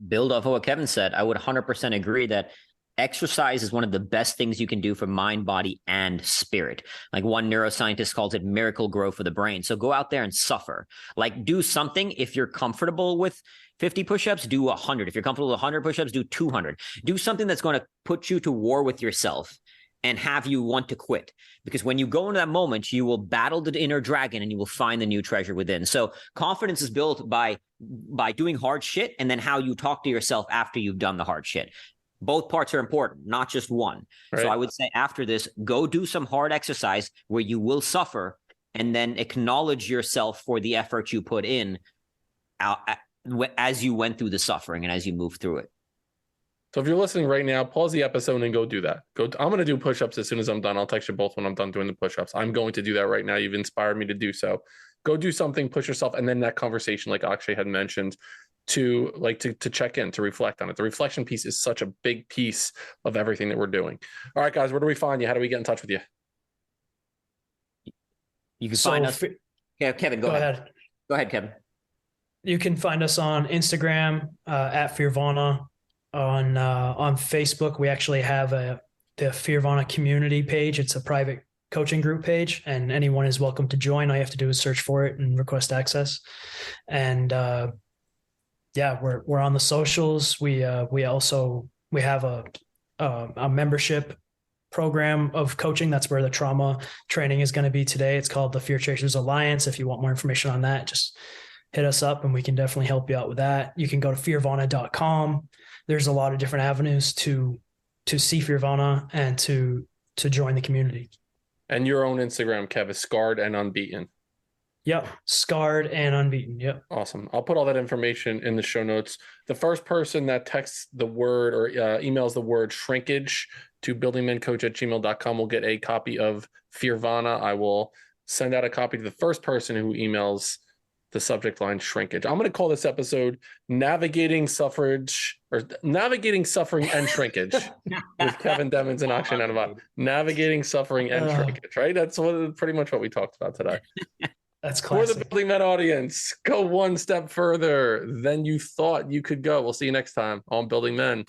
Speaker 2: build off of what Kevin said, I would 100% agree that exercise is one of the best things you can do for mind, body, and spirit. Like one neuroscientist calls it miracle grow for the brain. So go out there and suffer. Like do something. If you're comfortable with 50 push-ups, do 100. If you're comfortable with 100 push-ups, do 200. Do something that's going to put you to war with yourself and have you want to quit. Because when you go into that moment, you will battle the inner dragon and you will find the new treasure within. So confidence is built by doing hard shit and then how you talk to yourself after you've done the hard shit. Both parts are important, not just one. Right. So I would say after this, go do some hard exercise where you will suffer and then acknowledge yourself for the effort you put in as you went through the suffering and as you move through it.
Speaker 1: So if you're listening right now, pause the episode and go do that. I'm going to do push-ups as soon as I'm done. I'll text you both when I'm done doing the push-ups. I'm going to do that right now. You've inspired me to do so. Go do something, push yourself, and then that conversation, like Akshay had mentioned, to check in, to reflect on it. The reflection piece is such a big piece of everything that we're doing. All right, guys, where do we find you? How do we get in touch with you?
Speaker 2: You can find us. Yeah, Kevin, go ahead. Go ahead, Kevin.
Speaker 4: You can find us on Instagram at Fearvana. On Facebook, we actually have the Fearvana community page. It's a private coaching group page, and anyone is welcome to join. All you have to do is search for it and request access. And we're on the socials. We have a membership program of coaching. That's where the trauma training is going to be today. It's called the Fear Chasers Alliance. If you want more information on that, just hit us up and we can definitely help you out with that. You can go to fearvana.com. There's a lot of different avenues to see Fearvana and to join the community. And
Speaker 1: your own Instagram, Kev, is Scarred and Unbeaten.
Speaker 4: Yep. Scarred and Unbeaten. Yep.
Speaker 1: Awesome. I'll put all that information in the show notes. The first person that texts the word or emails the word shrinkage to buildingmencoach@gmail.com will get a copy of Fearvana. I will send out a copy to the first person who emails the subject line shrinkage. I'm going to call this episode Navigating Suffering and Shrinkage with Kevin Demmons and Akshay Nanavati. Navigating Suffering and Shrinkage, right? That's pretty much what we talked about today.
Speaker 4: That's classic.
Speaker 1: For the Building Men audience, go one step further than you thought you could go. We'll see you next time on Building Men.